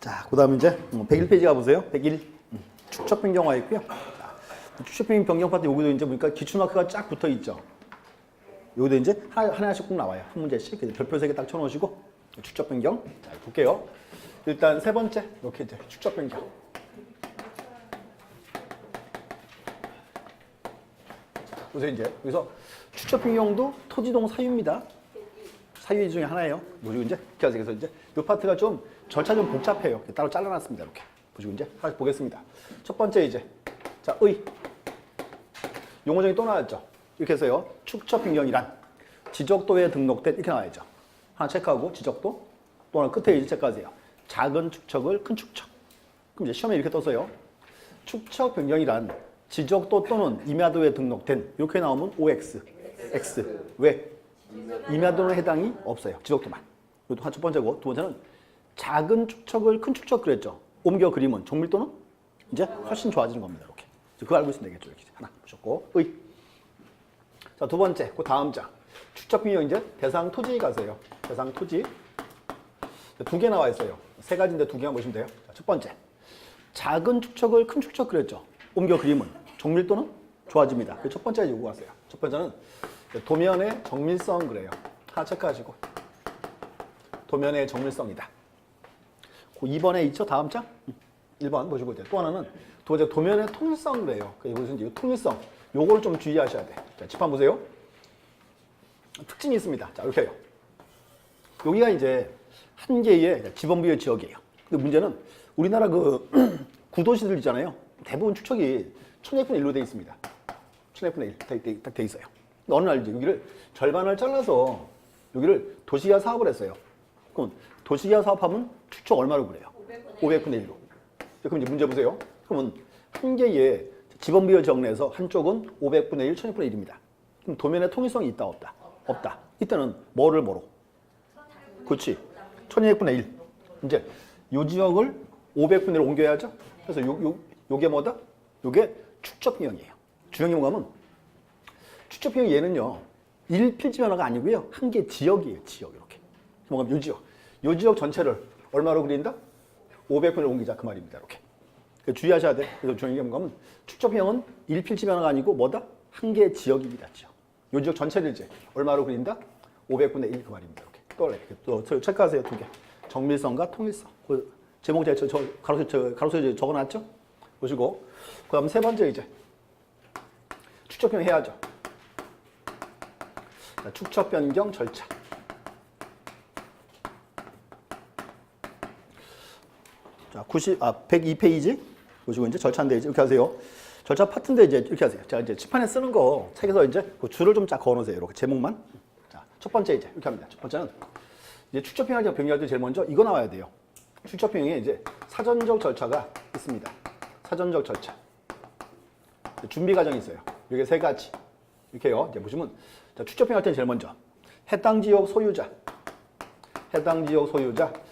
자, 그 다음에 이제 101페이지 가보세요. 101. 축척 변경화 있고요. 축척 변경 파트 여기도 이제 보니까 기출마크가 쫙 붙어 있죠. 여기도 이제 하나씩 꼭 나와요. 한 문제씩. 별표 3개 딱 쳐놓으시고 축척 변경. 자, 볼게요. 일단 세 번째. 이렇게 이제 축척 변경. 보세요, 이제. 여기서 축척 변경도 토지동 사유입니다. 사유 중에 하나예요. 그리고 이제 그래서 이제 이 파트가 좀 절차 좀 복잡해요. 따로 잘라놨습니다. 이렇게 보시고 이제 하나씩 보겠습니다. 첫 번째 이제 자 용어정이 또 나왔죠. 이렇게 해서요. 축척 변경이란 지적도에 등록된 이렇게 나와야죠. 하나 체크하고 지적도 또 하나 끝에 이제 체크하세요. 작은 축척을 큰 축척. 그럼 이제 시험에 이렇게 떴어요. 축척 변경이란 지적도 또는 임야도에 등록된 이렇게 나오면 OX, X. 왜? 임야도는 해당이 없어요. 지적도만. 이것도 첫 번째고 두 번째는 작은 축척을 큰 축척 그랬죠. 옮겨 그리면 정밀도는 이제 훨씬 좋아지는 겁니다. 이렇게. 그거 알고 있으면 되겠죠. 이렇게 하나 보셨고 자, 두 번째 그 다음 장 축척 변경 이제 대상 토지 가세요. 대상 토지 두 개 나와 있어요. 세 가지인데 두 개만 보시면 돼요. 자, 첫 번째 작은 축척을 큰 축척 그랬죠. 옮겨 그리면 정밀도는 좋아집니다. 그 첫 번째 요구 왔어요. 첫 번째는 도면의 정밀성 그래요. 하나 체크하시고 도면의 정밀성이다. 그 2번에 있죠. 다음 장 1번 보시고 이제 또 하나는 두 번째 도면의 통일성 그래요. 여기서 이제 통일성 요거를 좀 주의하셔야 돼. 자, 칠판 보세요. 특징이 있습니다. 자, 이렇게 해요. 여기가 이제 한 개의 지번부의 지역이에요. 근데 문제는 우리나라 그 구도시들 있잖아요. 대부분 축척이 1000분의 1로 돼 있습니다. 1000분의 1 딱 돼 있어요. 근데 어느 날 이제 여기를 절반을 잘라서 여기를 도시계획 사업을 했어요. 그럼 도시계획 사업하면 축척 얼마로 그래요? 500분의 1로. 그럼 이제 문제 보세요. 그러면 한 개의 지번부의 지역 내에서 한쪽은 500분의 1, 1000분의 1입니다. 그럼 도면의 통일성이 있다 없다? 없다. 이때는 뭐로? 그렇지. 1200분의 1. 이제 이 지역을 500분의 1로 옮겨야죠. 그래서 요게 뭐다? 요게 축척 변경이에요. 중요한 게 뭐냐면 축척 변경 얘는요. 일필지 변화가 아니고요. 한 개 지역이에요. 지역 이렇게. 뭐냐면 요 지역 전체를 얼마로 그린다? 500분의 1로 옮기자 그 말입니다. 이렇게. 주의하셔야 돼. 그래서 중요한 게 뭐냐면 축척 변경은 일필지 변화가 아니고 뭐다? 한 개 지역입니다. 지역. 요 지역 전체를 이제 얼마로 그린다? 500분의 1 그 말입니다. 이렇게. 또 체크하세요. 두 개. 정밀성과 통일성. 그 제목 제가 가로수에 적어놨죠? 보시고 그 다음 세 번째 이제 축척 변경 해야죠. 자, 축척 변경 절차. 자, 102페이지 보시고 이제 절차인데 이제 이렇게 하세요. 절차 파트인데 이제 이렇게 하세요. 자, 이제 칠판에 쓰는 거 책에서 이제 그 줄을 좀 쫙 그어놓으세요. 이렇게 제목만. 자, 첫 번째 이제 이렇게 합니다. 첫 번째는 이제 축척 변경할 때 제일 먼저 이거 나와야 돼요. 축척 변경에 이제 사전적 절차가 있습니다. 사전적 절차. 준비 과정이 있어요. 이게 세 가지. 이렇게요. 이제 보시면 자, 축척 변경할 때는 제일 먼저 해당 지역 소유자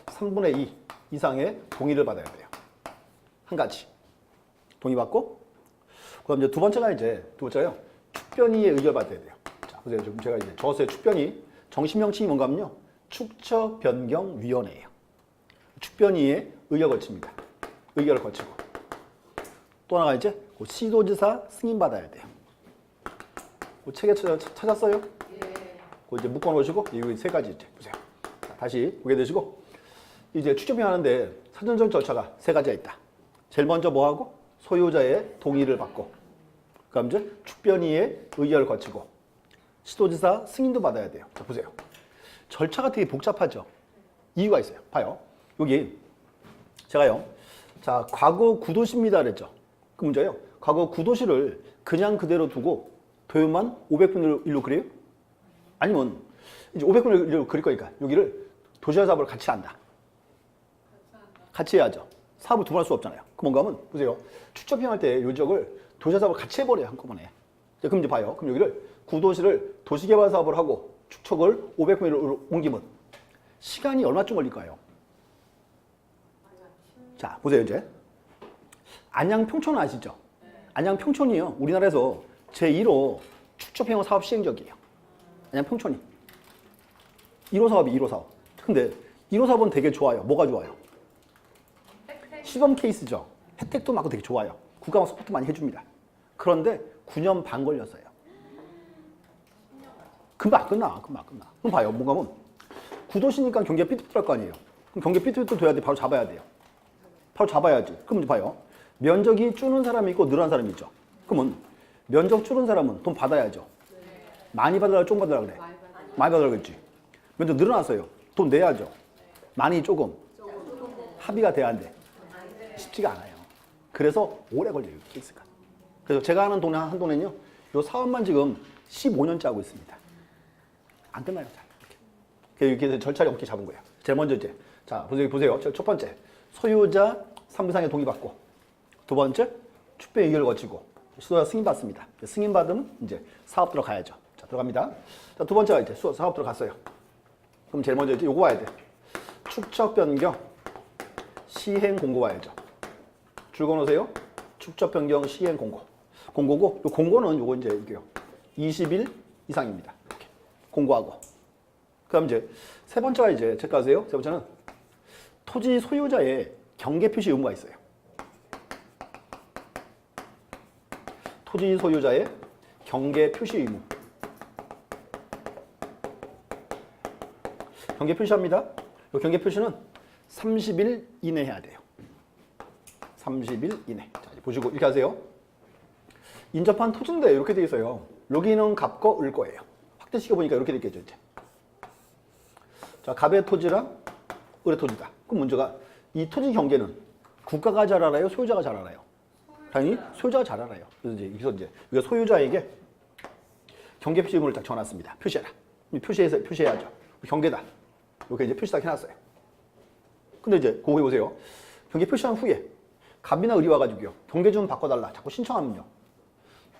3분의 2 이상의 동의를 받아야 돼요. 한 가지. 동의받고 그럼 이제 두 번째요. 축변위의 의결 받아야 돼요. 자, 보세요. 지금 제가 이제 적었어요. 축변위. 정식 명칭이 뭔가면요. 축척 변경 위원회예요. 축변위의 의결을 거칩니다. 의결을 거치고 또 하나가 이제 그 시도지사 승인 받아야 돼요. 그 책에 찾았어요? 예. 그 이제 묶어 놓으시고 이 세 가지 이제 보세요. 자, 다시 보게 되시고 이제 축척 변경하는데 사전적 절차가 세 가지가 있다. 제일 먼저 뭐 하고 소유자의 동의를 받고 그다음 이제 축변위의 의결을 거치고 시도지사 승인도 받아야 돼요. 자, 보세요. 절차가 되게 복잡하죠. 이유가 있어요. 봐요. 여기 제가요. 자, 과거 구도시입니다 그랬죠. 그 문제예요. 과거 구도시를 그냥 그대로 두고 도요만 500분의 1로 그려요? 아니면 이제 500분의 1로 그릴 거니까 여기를 도시화 사업을 같이 한다. 같이 해야죠. 사업을 두 번 할 수 없잖아요. 그 뭔가 하면 보세요. 축척 변경할 때 요 지역을 도시화 사업을 같이 해버려요. 한꺼번에. 자, 그럼 이제 봐요. 그럼 여기를 구도시를 도시개발 사업을 하고 축척을 500분의 1로 옮기면 시간이 얼마쯤 걸릴까요? 자, 보세요. 이제 안양 평촌 아시죠? 안양 평촌이요. 우리나라에서 제1호 축척 변경 사업 시행지역이에요. 안양 평촌이. 1호 사업이 1호 사업. 근데 1호 사업은 되게 좋아요. 뭐가 좋아요? 시범 케이스죠. 혜택도 많고 되게 좋아요. 국가 막 서포트 많이 해줍니다. 그런데 9년 반 걸렸어요. 금방 끝나. 그럼 봐요. 뭔가 하면 구도시니까 경기가 삐뚤할 거 아니에요. 그럼 경기 삐뚤 돼야 돼. 바로 잡아야 돼요. 바로 잡아야지. 그럼 봐요. 면적이 줄는 사람이 있고 늘어난 사람이 있죠. 그러면 면적 줄은 사람은 돈 받아야죠. 많이 받으라 조금 받으라 그래. 많이 받으라 그랬지. 면적 늘어났어요. 돈 내야죠. 많이 조금. 합의가 돼야 안 돼. 쉽지가 않아요. 그래서 오래 걸려요. 케이스가. 그래서 제가 아는 동네 한 동네는요. 이 사업만 지금 15년째 하고 있습니다. 안 끝나요. 잘. 이렇게 해서 절차를 어떻게 잡은 거예요. 제일 먼저 이제 자 보세요. 첫 번째 소유자 3부 이상의 동의받고, 두 번째 축배 의결을 거치고 수도자 승인 받습니다. 승인 받으면 이제 사업 들어가야죠. 자 들어갑니다. 자, 두 번째가 이제 사업 들어갔어요. 그럼 제일 먼저 이제 요거 와야 돼. 축척 변경 시행 공고 와야죠. 줄 거놓으세요. 축척 변경 시행 공고. 공고고 요 공고는 요거 이제 이게요. 20일 이상입니다. 이렇게 공고하고. 그다음 이제 세 번째가 이제 체크하세요. 세 번째는 토지 소유자의 경계 표시 의무가 있어요. 토지 소유자의 경계 표시 의무. 경계 표시합니다. 이 경계 표시는 30일 이내 해야 돼요. 30일 이내. 자, 이제 보시고 이렇게 하세요. 인접한 토지인데 이렇게 돼 있어요. 여기는 갑거 을 거예요. 확대시켜 보니까 이렇게 됐겠죠, 이제. 자, 갑의 토지랑 을의 토지다. 그럼 문제가 이 토지 경계는 국가가 잘 알아요? 소유자가 잘 알아요? 당연히 소유자가 잘 알아요. 그래서 이제 우리가 소유자에게 경계 표시 의무를 딱 정해놨습니다. 표시해라. 표시해야죠. 경계다. 이렇게 이제 표시 딱 해놨어요. 근데 이제 그거 해보세요. 경계 표시한 후에 갑이나 을이 와가지고요. 경계 좀 바꿔달라. 자꾸 신청하면요.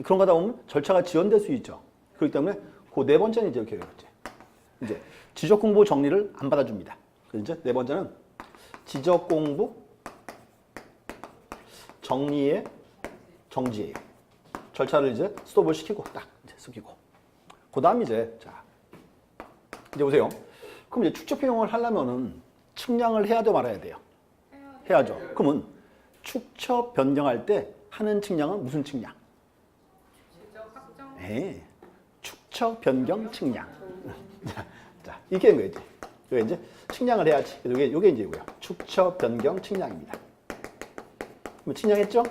그런 거다 보면 절차가 지연될 수 있죠. 그렇기 때문에 그 네 번째는 이제 이렇게 해요. 이제 지적공부 정리를 안 받아줍니다. 그래서 이제 네 번째는 지적공부 정리의 정지예요. 절차를 이제 스톱을 시키고 딱 이제 숨기고. 그다음 이제 자 이제 보세요. 그럼 이제 축적 비용을 하려면은 측량을 해야 돼 말아야 돼요. 해야죠. 그러면 축척 변경할 때 하는 측량은 무슨 측량? 네, 축척 변경 측량. 자, 이렇게 된 거예요, 이제. 이게 이제 측량을 해야지. 그래서 이게 이제 이거예요. 축척 변경 측량입니다. 그럼 측량했죠?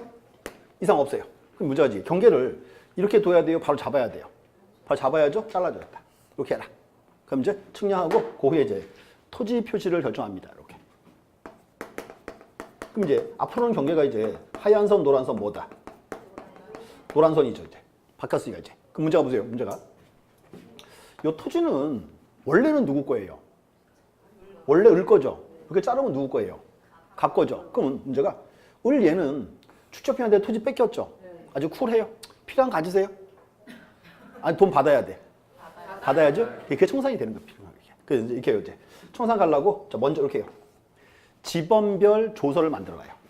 이상 없어요. 그럼 문제가지. 경계를 이렇게 둬야 돼요? 바로 잡아야 돼요? 바로 잡아야죠? 잘라줘야겠다. 이렇게 해라. 그럼 이제 측량하고 그 후에 이제 토지 표시를 결정합니다. 이렇게. 그럼 이제 앞으로는 경계가 이제 하얀 선, 노란 선 뭐다? 노란 선이죠, 이제. 바뀌었으니까 이제. 그 문제가 보세요. 문제가. 이 토지는 원래는 누구 거예요? 원래 을 거죠. 이렇게 자르면 누구 거예요? 갑 거죠. 그러면 문제가 을 얘는 축적해야 토지 뺏겼죠. 아주 쿨해요. 필요한 가지세요. 아니 돈 받아야 돼. 받아야죠. 그게 청산이 되는 거예요. 그래서 이렇게 해요. 이제 청산 가려고 자 먼저 이렇게 해요. 지번별 조서를 만들어놔요.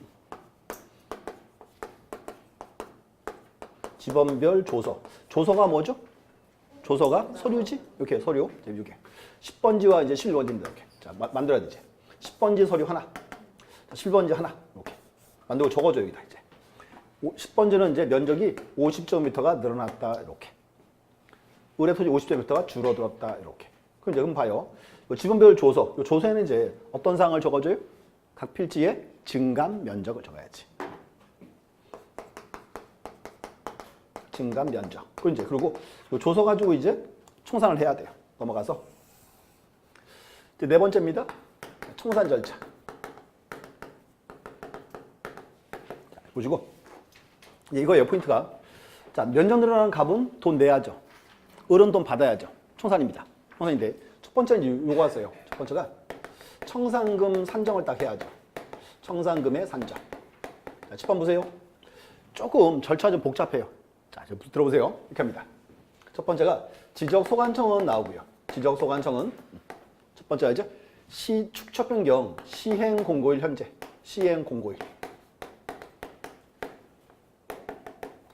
지번별 조서. 조서가 뭐죠? 조서가 서류지? 이렇게 서류. 이렇게 10번지와 이제 11번지입니다. 이렇게. 자, 만들어야 되지. 10번지 서류 하나. 11번지 하나. 이렇게. 만들고 적어줘 여기다 이제. 10번지는 이제 면적이 50제곱미터가 늘어났다. 이렇게. 을의 토지 50제곱미터가 줄어들었다. 이렇게. 그럼 이제 그럼 봐요. 지번별 조서. 이 조서에는 이제 어떤 사항을 적어줘요? 각 필지의 증감 면적을 적어야지. 증감 면적. 그리고 이 조서 가지고 이제 청산을 해야 돼요. 넘어가서. 이제 네 번째입니다. 청산 절차. 자, 보시고. 이거예요, 포인트가. 자, 면적 늘어나는 값은 돈 내야죠. 을은 돈 받아야죠. 청산입니다. 청산인데, 첫 번째는 이제 요거 왔어요. 첫 번째가 청산금 산정을 딱 해야죠. 청산금의 산정. 자, 10번 보세요. 조금 절차가 좀 복잡해요. 자, 들어보세요. 이렇게 합니다. 첫 번째가 지적소관청은 나오고요. 지적소관청은 첫 번째가 이제 축척 변경 시행 공고일 현재. 시행 공고일.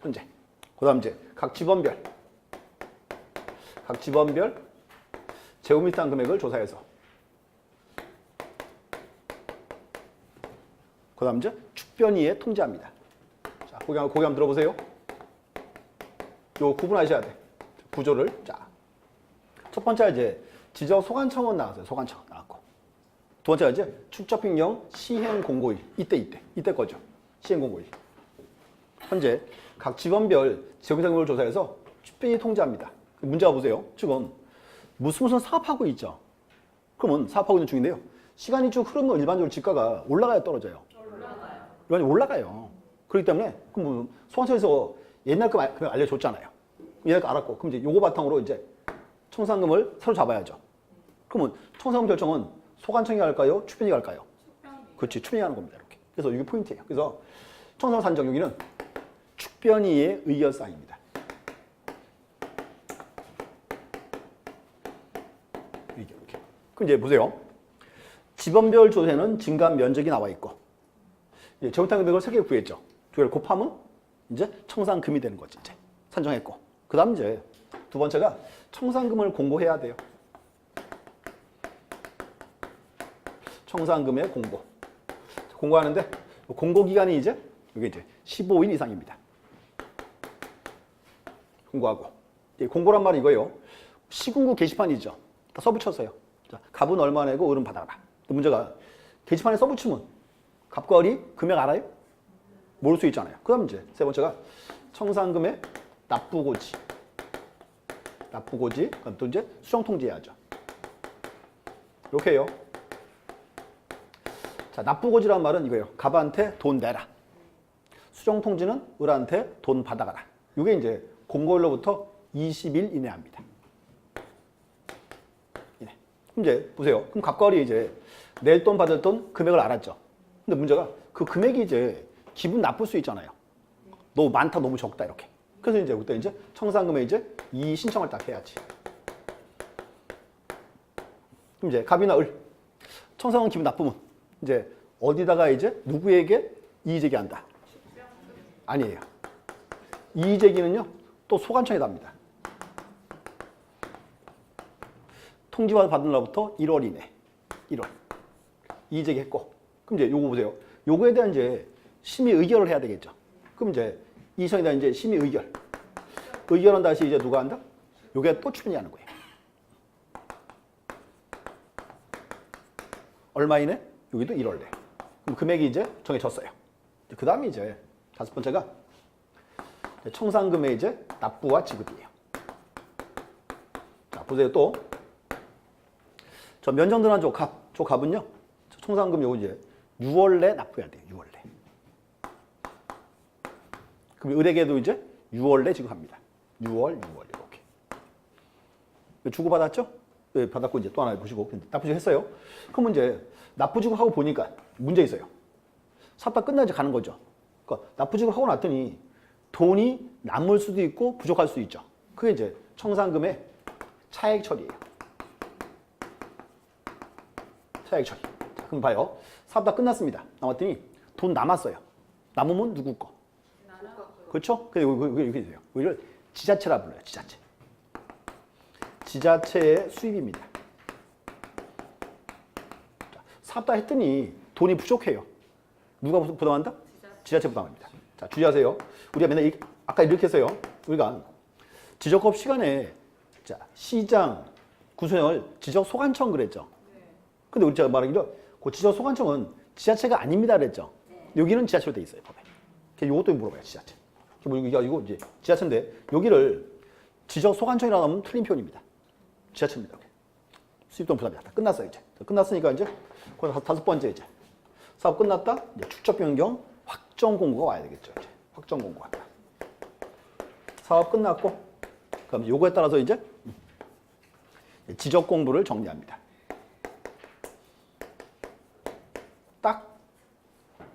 현재. 그 다음 이제 각 지번별 제곱미터 금액을 조사해서 그 다음 이제 축변위에 통제합니다. 자, 고개 한번 들어보세요. 요 구분하셔야 돼. 구조를. 자, 첫 번째가 이제 지적 소관청은 나왔어요. 소관청 나왔고. 두 번째가 이제 축적변경 시행 공고일. 이때 거죠. 시행 공고일. 현재 각 지번별 지역상금을 조사해서 축변위 통제합니다. 문제가 보세요. 지금 무슨 사업하고 있죠. 그러면 사업하고 있는 중인데요. 시간이 쭉 흐르면 일반적으로 지가가 올라가요, 떨어져요? 올라가요. 올라가요. 그렇기 때문에 그럼 소관청에서 옛날 금액 알려줬잖아요. 옛날 거 알았고, 그럼 이제 요거 바탕으로 이제 청산금을 새로 잡아야죠. 그러면 청산금 결정은 소관청이 할까요? 축변위가 할까요? 그렇지, 축변위가 하는 겁니다. 이렇게. 그래서 이게 포인트예요. 그래서 청산금 산정 여기는 축변위의 의결 사항입니다. 이렇게. 그럼 이제 보세요. 지번별 조세는 증감 면적이 나와 있고, 이제 재무탕 금액을 3개 구했죠. 두 개를 곱하면 이제 청산금이 되는 거지. 이제 산정했고, 그 다음 이제 두 번째가 청산금을 공고해야 돼요. 청산금의 공고. 공고하는데 공고 기간이 이제 이게 이제 15일 이상입니다. 공고하고. 공고란 말이 이거예요. 시군구 게시판이죠. 다 써붙였어요. 자, 값은 얼마 내고 을은 받아라. 문제가 게시판에 써붙이면 값과 을이 금액 알아요? 모를 수 있잖아요. 그 다음 이제 세 번째가 청산금의 납부고지. 그럼 또 이제 수정통지해야죠. 이렇게 해요. 자, 납부고지란 말은 이거예요. 갑한테 돈 내라. 수정통지는 을한테 돈 받아가라. 이게 이제 공고일로부터 20일 이내 합니다. 그럼 이제 보세요. 그럼 갑과 을이 이제 낼 돈 받을 돈 금액을 알았죠. 근데 문제가 그 금액이 이제 기분 나쁠 수 있잖아요. 너무 많다, 너무 적다 이렇게. 그래서 이제 그때 이제 청산금에 이제 이 신청을 딱 해야지. 그럼 이제 갑이나 을 청산금 기분 나쁘면 이제 어디다가 이제 누구에게 이의제기한다? 아니에요. 이의제기는요 또 소관청에 답니다. 통지와 받은 날부터 1월 이내. 1월. 이의제기했고. 그럼 이제 요거 보세요. 요거에 대한 이제 심의 의결을 해야 되겠죠. 그럼 이제 이 사항에 대한 이제 심의 의결. 의결은 다시 이제 누가 한다? 요게 또 추진하는 거예요. 얼마 이내? 여기도 1월 내. 그럼 금액이 이제 정해졌어요. 그 다음에 이제 다섯 번째가 청산금의 이제 납부와 지급이에요. 자, 보세요. 또 저 면정들한 저 값은요. 청산금 요거 이제 6월 내 납부해야 돼요. 6월 내. 그럼 을에게도 이제 6월 내 지급합니다. 6월 이렇게. 주고받았죠? 네, 받았고 이제 또 하나 보시고 납부 지급했어요. 그럼 이제 납부 지급하고 보니까 문제 있어요. 사업 끝나지 가는 거죠. 그러니까 납부 지급하고 났더니 돈이 남을 수도 있고 부족할 수도 있죠. 그게 이제 청산금의 차액 처리예요. 차액 처리. 자, 그럼 봐요. 사업 다 끝났습니다. 남았더니 돈 남았어요. 남으면 누구 거? 그렇죠? 그게 이렇게 돼요. 이걸 지자체라 불러요. 지자체. 지자체의 수입입니다. 자, 사업 다 했더니 돈이 부족해요. 누가 부담한다? 지자체 부담합니다. 자, 주의하세요. 우리가 맨날 아까 이렇게 했어요. 우리가 지적업 시간에 자, 시장, 구소형을 지적소관청 그랬죠. 근데 우리 제가 말하기로 그 지적소관청은 지자체가 아닙니다 그랬죠. 여기는 지자체로 돼 있어요. 법에. 이것도 물어봐요. 지자체. 이거 이제 지자체인데 여기를 지적소관청이라고 하면 틀린 표현입니다. 지자체입니다. 수입돈 부담이다. 다 끝났어요 이제. 끝났으니까 이제 다섯 번째 이제 사업 끝났다. 이제 축적 변경 확정 공고가 와야 되겠죠. 이제 확정 공고가. 사업 끝났고 그럼 요거에 따라서 이제 지적 공부를 정리합니다. 딱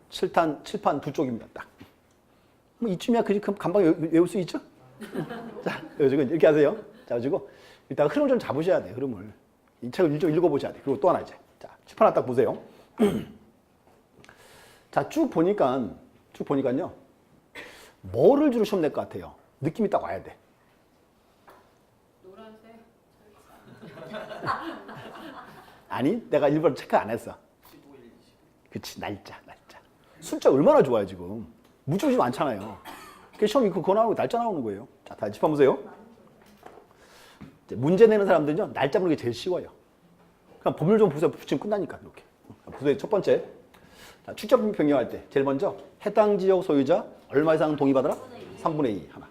칠판 두 쪽입니다. 딱. 뭐 이쯤이야 그지 금방 외울 수 있죠? 자, 그래가지고 이렇게 하세요. 자, 가지고 일단 흐름을 좀 잡으셔야 돼요. 흐름을. 이 책을 좀 읽어보셔야 돼요. 그리고 또 하나 이제. 자, 칠판 하나 딱 보세요. 자, 쭉 보니까요. 뭐를 주로 시험 낼 것 같아요? 느낌이 딱 와야 돼. 노란색. 아니, 내가 일부러 체크 안 했어. 15일, 20일. 그치, 날짜. 숫자 얼마나 좋아요, 지금. 무조건 많잖아요. 시험 그거 나오고 날짜 나오는 거예요. 자, 다시 짚어보세요. 문제 내는 사람들은요, 날짜 보는 게 제일 쉬워요. 그냥 법률 좀 보세요. 붙이면 끝나니까, 이렇게. 보세요. 첫 번째. 자, 축적 변경할 때, 제일 먼저, 해당 지역 소유자 얼마 이상 동의받아라? 3분의 2 하나.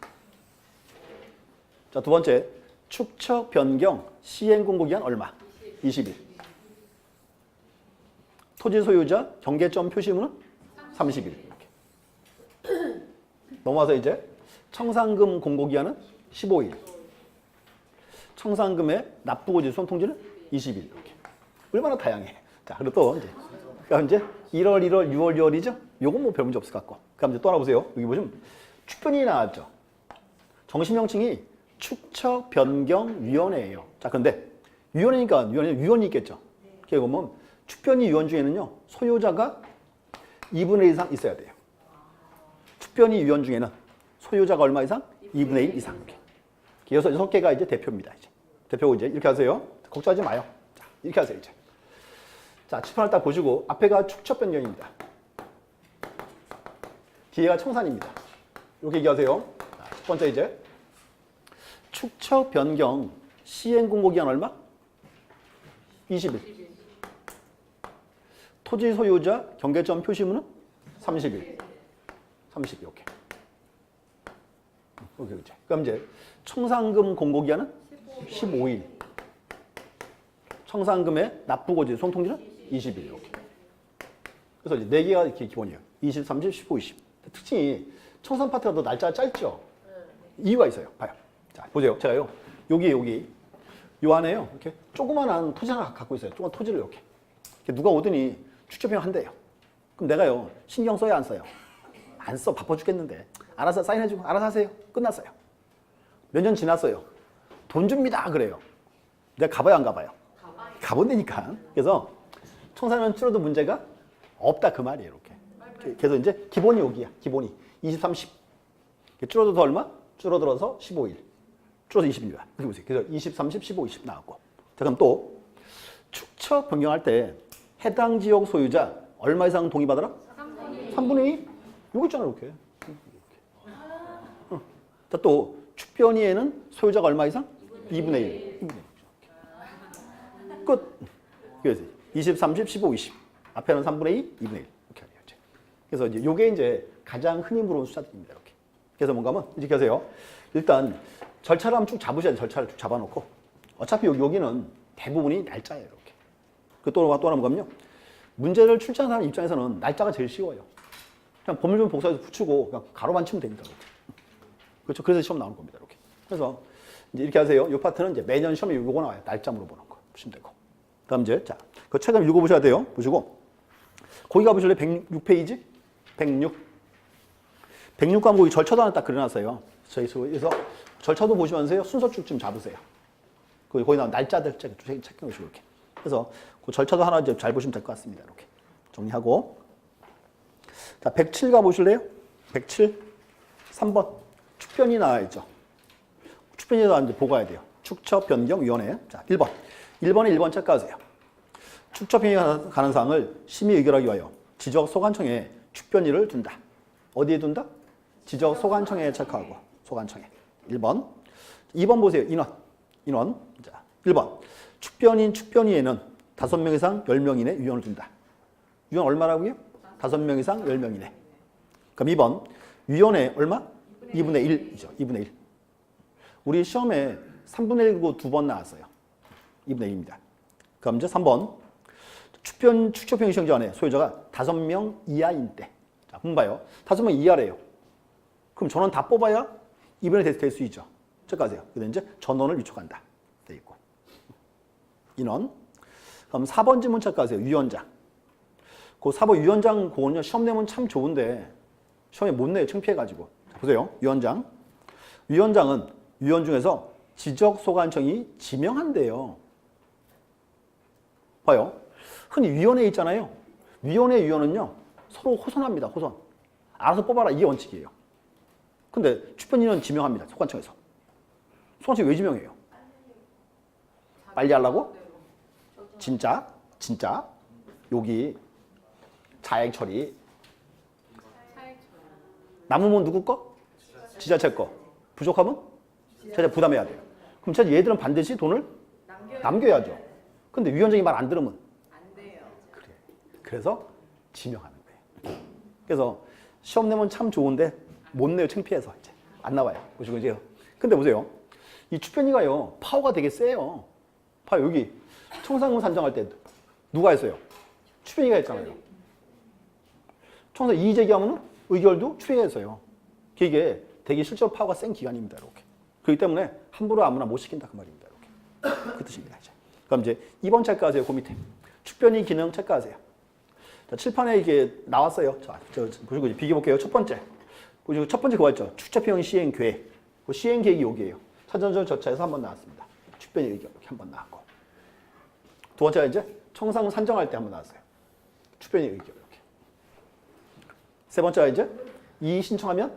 자, 두 번째. 축척 변경 시행 공고 기한 얼마? 20일. 토지 소유자 경계점 표시문은 30일. 이렇게. 넘어와서 이제 청산금 공고 기한은 15일. 청산금의 납부고지 수송 통지는 20일. 이렇게. 얼마나 다양해. 자, 그리고 또 이제 그럼 이제 1월, 1월, 6월, 6월이죠. 요건 뭐 별 문제 없을 것 같고. 그럼 이제 또 하나 보세요. 여기 보시면 축변이 나왔죠. 정식 명칭이 축척변경위원회예요. 자, 그런데 위원회니까 위원이 있겠죠. 이렇게 보면 축변위 위원 중에는요, 소유자가 2분의 1 이상 있어야 돼요. 축변위 위원 중에는 소유자가 얼마 이상? 2분의 1 이상. 이렇게. 6개가 이제 대표입니다. 이제 대표고 이제 이렇게 하세요. 걱정하지 마요. 자, 이렇게 하세요. 이제. 자, 칠판을 딱 보시고 앞에가 축척변경입니다. 뒤에가 청산입니다. 이렇게 얘기하세요. 자, 첫 번째 이제 축척 변경 시행 공고 기한 얼마? 20일. 토지 소유자 경계점 표시문은 30일. 30일. 오케이. 오케이, 그렇지. 그럼 이제 청산금 공고 기한은 15일. 청산금의 납부고지 손통지는 20일. 이렇게. 그래서 이제 4개가 이렇게 기본이에요. 20, 30, 15, 20. 특징이 청산 파트가 더 날짜가 짧죠. 이유가 있어요. 봐요. 자, 보세요. 제가요. 여기 요 안에요. 이렇게 조그만한 토지 하나 갖고 있어요. 조그만 토지를 이렇게. 누가 오더니 축적변경 한대요. 그럼 내가요. 신경 써야 안 써요? 안 써. 바빠 죽겠는데. 알아서 사인해주고 알아서 하세요. 끝났어요. 몇 년 지났어요. 돈 줍니다. 그래요. 내가 가봐요, 안 가봐요? 가본다니까. 그래서 청산은 줄어도 문제가 없다 그 말이에요. 이렇게. 그래서 이제 기본이 여기야. 기본이 20, 30. 줄어들어서 얼마? 줄어들어서 15일. 줄어서 20일이야. 그렇게 보세요. 그래서 20, 30, 15, 20 나왔고. 자, 그럼 또 축척 변경할 때 해당 지역 소유자 얼마 이상 동의받아라? 3분의 2? 이거 있잖아, 이렇게. 자, 또 축변위에는 소유자가 얼마 이상? 2분의 1. 2분의 1. 끝. 그래서 20, 30, 15, 20. 앞에는 3분의 2, 2분의 1. 이렇게 하죠. 그래서 이제 요게 이제 가장 흔히 물어본 숫자들입니다. 이렇게. 그래서 뭔가 하면 이렇게 하세요. 일단 절차를 한번 쭉 잡으셔야 돼요. 절차를 쭉 잡아놓고. 어차피 여기는 대부분이 날짜예요. 이렇게. 또 하나 뭔가요? 문제를 출제하는 사람 입장에서는 날짜가 제일 쉬워요. 그냥 법률 복사해서 붙이고 그냥 가로만 치면 됩니다. 이렇게. 그렇죠. 그래서 시험 나오는 겁니다. 이렇게. 그래서 이제 이렇게 하세요. 이 파트는 이제 매년 시험에 요거 나와요. 날짜 물어보는 거. 보시면 되고. 다음 이제 자, 그 책을 읽어보셔야 돼요. 보시고. 거기 가보실래요? 106페이지? 106. 106과목이 절차도 하나 딱 그려놨어요. 그래서 절차도 보시면서요. 순서 쭉 좀 잡으세요. 거기 나온 날짜들 체크해주시고 이렇게. 그래서 그 절차도 하나 이제 잘 보시면 될 것 같습니다. 이렇게 정리하고. 자, 107 가보실래요? 107. 3번. 축변이 나와있죠. 축변이 나왔는데 보고 가야 돼요. 축척변경위원회. 자, 1번. 1번에 1번 체크하세요. 축척변경에 관한 사항을 심의 의결하기 위하여 지적 소관청에 축변위를 둔다. 어디에 둔다? 지적 소관청에 체크하고. 소관청에. 1번. 2번 보세요. 인원. 자, 1번. 축변위에는 5명 이상 10명 이내 위원을 둔다. 위원 얼마라고요? 5명 이상 10명 이내. 그럼 2번. 위원회 얼마? 2분의 1이죠. 2분의 1. 우리 시험에 3분의 1 그거 2번 나왔어요. 2분의 1입니다. 그럼 이제 3번. 축척변경 시행자 안에 소유자가 5명 이하인 때. 자, 한번 봐요. 5명 이하래요. 그럼 전원 다 뽑아야 2분의 될 수 있죠. 체크하세요. 그래서 이제 전원을 위촉한다. 돼 있고. 인원. 그럼 4번 질문 체크하세요. 위원장. 그 4번 위원장 그거는요. 시험 내면 참 좋은데 시험에 못 내요. 창피해가지고. 자, 보세요. 위원장. 위원장은 위원 중에서 지적소관청이 지명한대요. 봐요. 흔히 위원회 있잖아요. 위원회 위원은요. 서로 호선합니다. 호선. 알아서 뽑아라. 이게 원칙이에요. 근데 축변위는 지명합니다. 소관청에서. 소관청이 왜 지명해요? 빨리 하려고? 진짜 여기 자행 처리 남으면 누구 거? 지자체 거. 부족하면 제자 부담해야 돼요. 그럼 제가 얘들은 반드시 돈을 남겨야죠. 근데 위원장이 말 안 들으면 안 돼요. 그래. 그래서 지명하는 거예요. 그래서 시험 내면 참 좋은데 못 내요. 창피해서 이제 안 나와요. 보시고 이제. 근데 보세요. 이 추편이가요. 파워가 되게 세요. 봐 여기 청산금 산정할 때 누가 했어요? 추편이가 했잖아요. 청산 이의 제기하면 의결도 추편이가 했어요. 이게 되게 실제로 파워가 센 기관입니다. 이렇게. 그렇기 때문에 함부로 아무나 못 시킨다 그 말입니다. 이렇게. 그 뜻입니다. 이제. 그럼 이제 2번 체크하세요. 그 밑에. 축변이 기능 체크하세요. 자, 칠판에 이게 나왔어요. 자, 보시고 이제 비교 볼게요. 첫 번째. 보시고 첫 번째 그거 있죠. 축척형 시행 계획. 그 시행 계획이 여기에요. 사전적 절차에서 한번 나왔습니다. 축변이 의견 이렇게 한번 나왔고. 두 번째가 이제 청산 산정할 때 한번 나왔어요. 축변이 의견 이렇게. 세 번째가 이제 이의 신청하면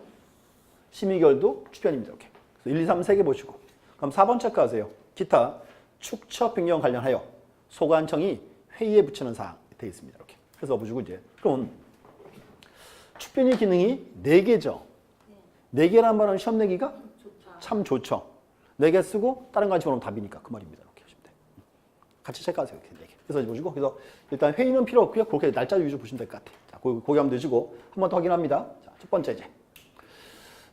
심의결도 축변입니다. 이렇게. 1, 2, 3, 3개 보시고. 그럼 4번 체크하세요. 기타 축척 변경 관련하여 소관청이 회의에 붙이는 사항 되어 있습니다. 이렇게. 그래서 보시고 이제 그럼 축변이 기능이 4개죠. 4개라는 말은 시험 내기가 참 좋죠. 4개 쓰고 다른 거 집어넣으면 답이니까 그 말입니다. 이렇게 하시면 돼요. 같이 체크하세요. 이렇게 4개. 그래서 보시고 그래서 일단 회의는 필요 없고요. 그렇게 날짜 위주로 보시면 될 것 같아요. 자, 거기 한번 드시고 한 번 더 확인합니다. 자, 첫 번째 이제.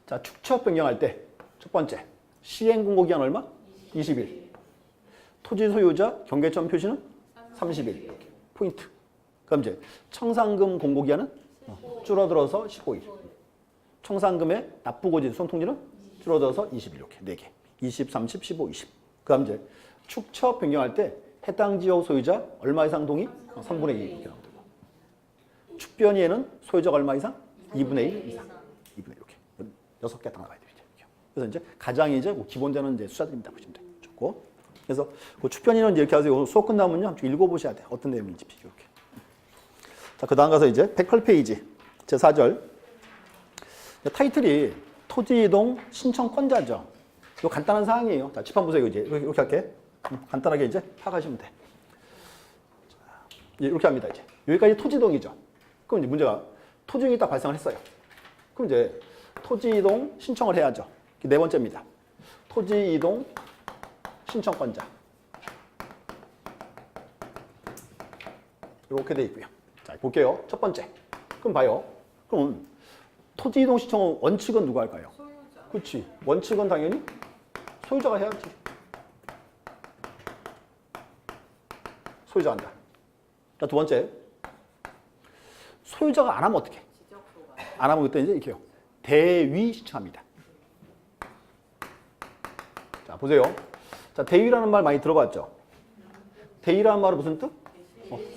자, 축척 변경할 때 첫 번째 시행 공고 기한 얼마? 20일. 토지 소유자 경계점 표시는 30일. 이렇게. 포인트. 그럼 이제 청산금 공고 기한은 줄어들어서 15일. 청산금의 납부고지 손통지는 줄어들어서 20일. 이렇게 4개. 20, 30, 15, 20. 그다음 이제 축척 변경할 때 해당 지역 소유자 얼마 이상 동의? 3분의 2 이렇게 나오고 되고. 축변이에는 소유자가 얼마 이상? 2분의 1 이상. 2분의 1 이렇게. 6개 딱 나와야 되죠. 그래서 이제 가장 이제 กี่번째는 이제 숫자들입니다. 보시면 돼요. 좋고. 그래서 그 축변이는 이렇게 하세요. 수업 끝나면요. 좀 읽어보셔야 돼요. 어떤 내용인지 비교 이렇게. 자, 그 다음 가서 이제 108페이지 제 4절. 타이틀이 토지 이동 신청권자죠. 이거 간단한 사항이에요. 자, 칠판 보세요. 이제 이렇게 할게. 간단하게 이제 파악하시면 돼. 자, 이렇게 합니다. 이제 여기까지 토지 이동이죠. 그럼 이제 문제가 토지 이동이 딱 발생을 했어요. 그럼 이제 토지 이동 신청을 해야죠. 네 번째입니다. 토지 이동 신청권자. 이렇게 돼 있고요. 자, 볼게요. 첫 번째. 그럼 봐요. 그럼 토지 이동 신청 원칙은 누가 할까요? 소유자. 그렇지. 원칙은 당연히 소유자가 해야지. 소유자 한다. 자, 두 번째. 소유자가 안 하면 어떻게? 지적소가. 안 하면 그때 이제 이렇게요. 대위 신청합니다. 자, 보세요. 자, 대위라는 말 많이 들어봤죠? 대위라는 말은 무슨 뜻?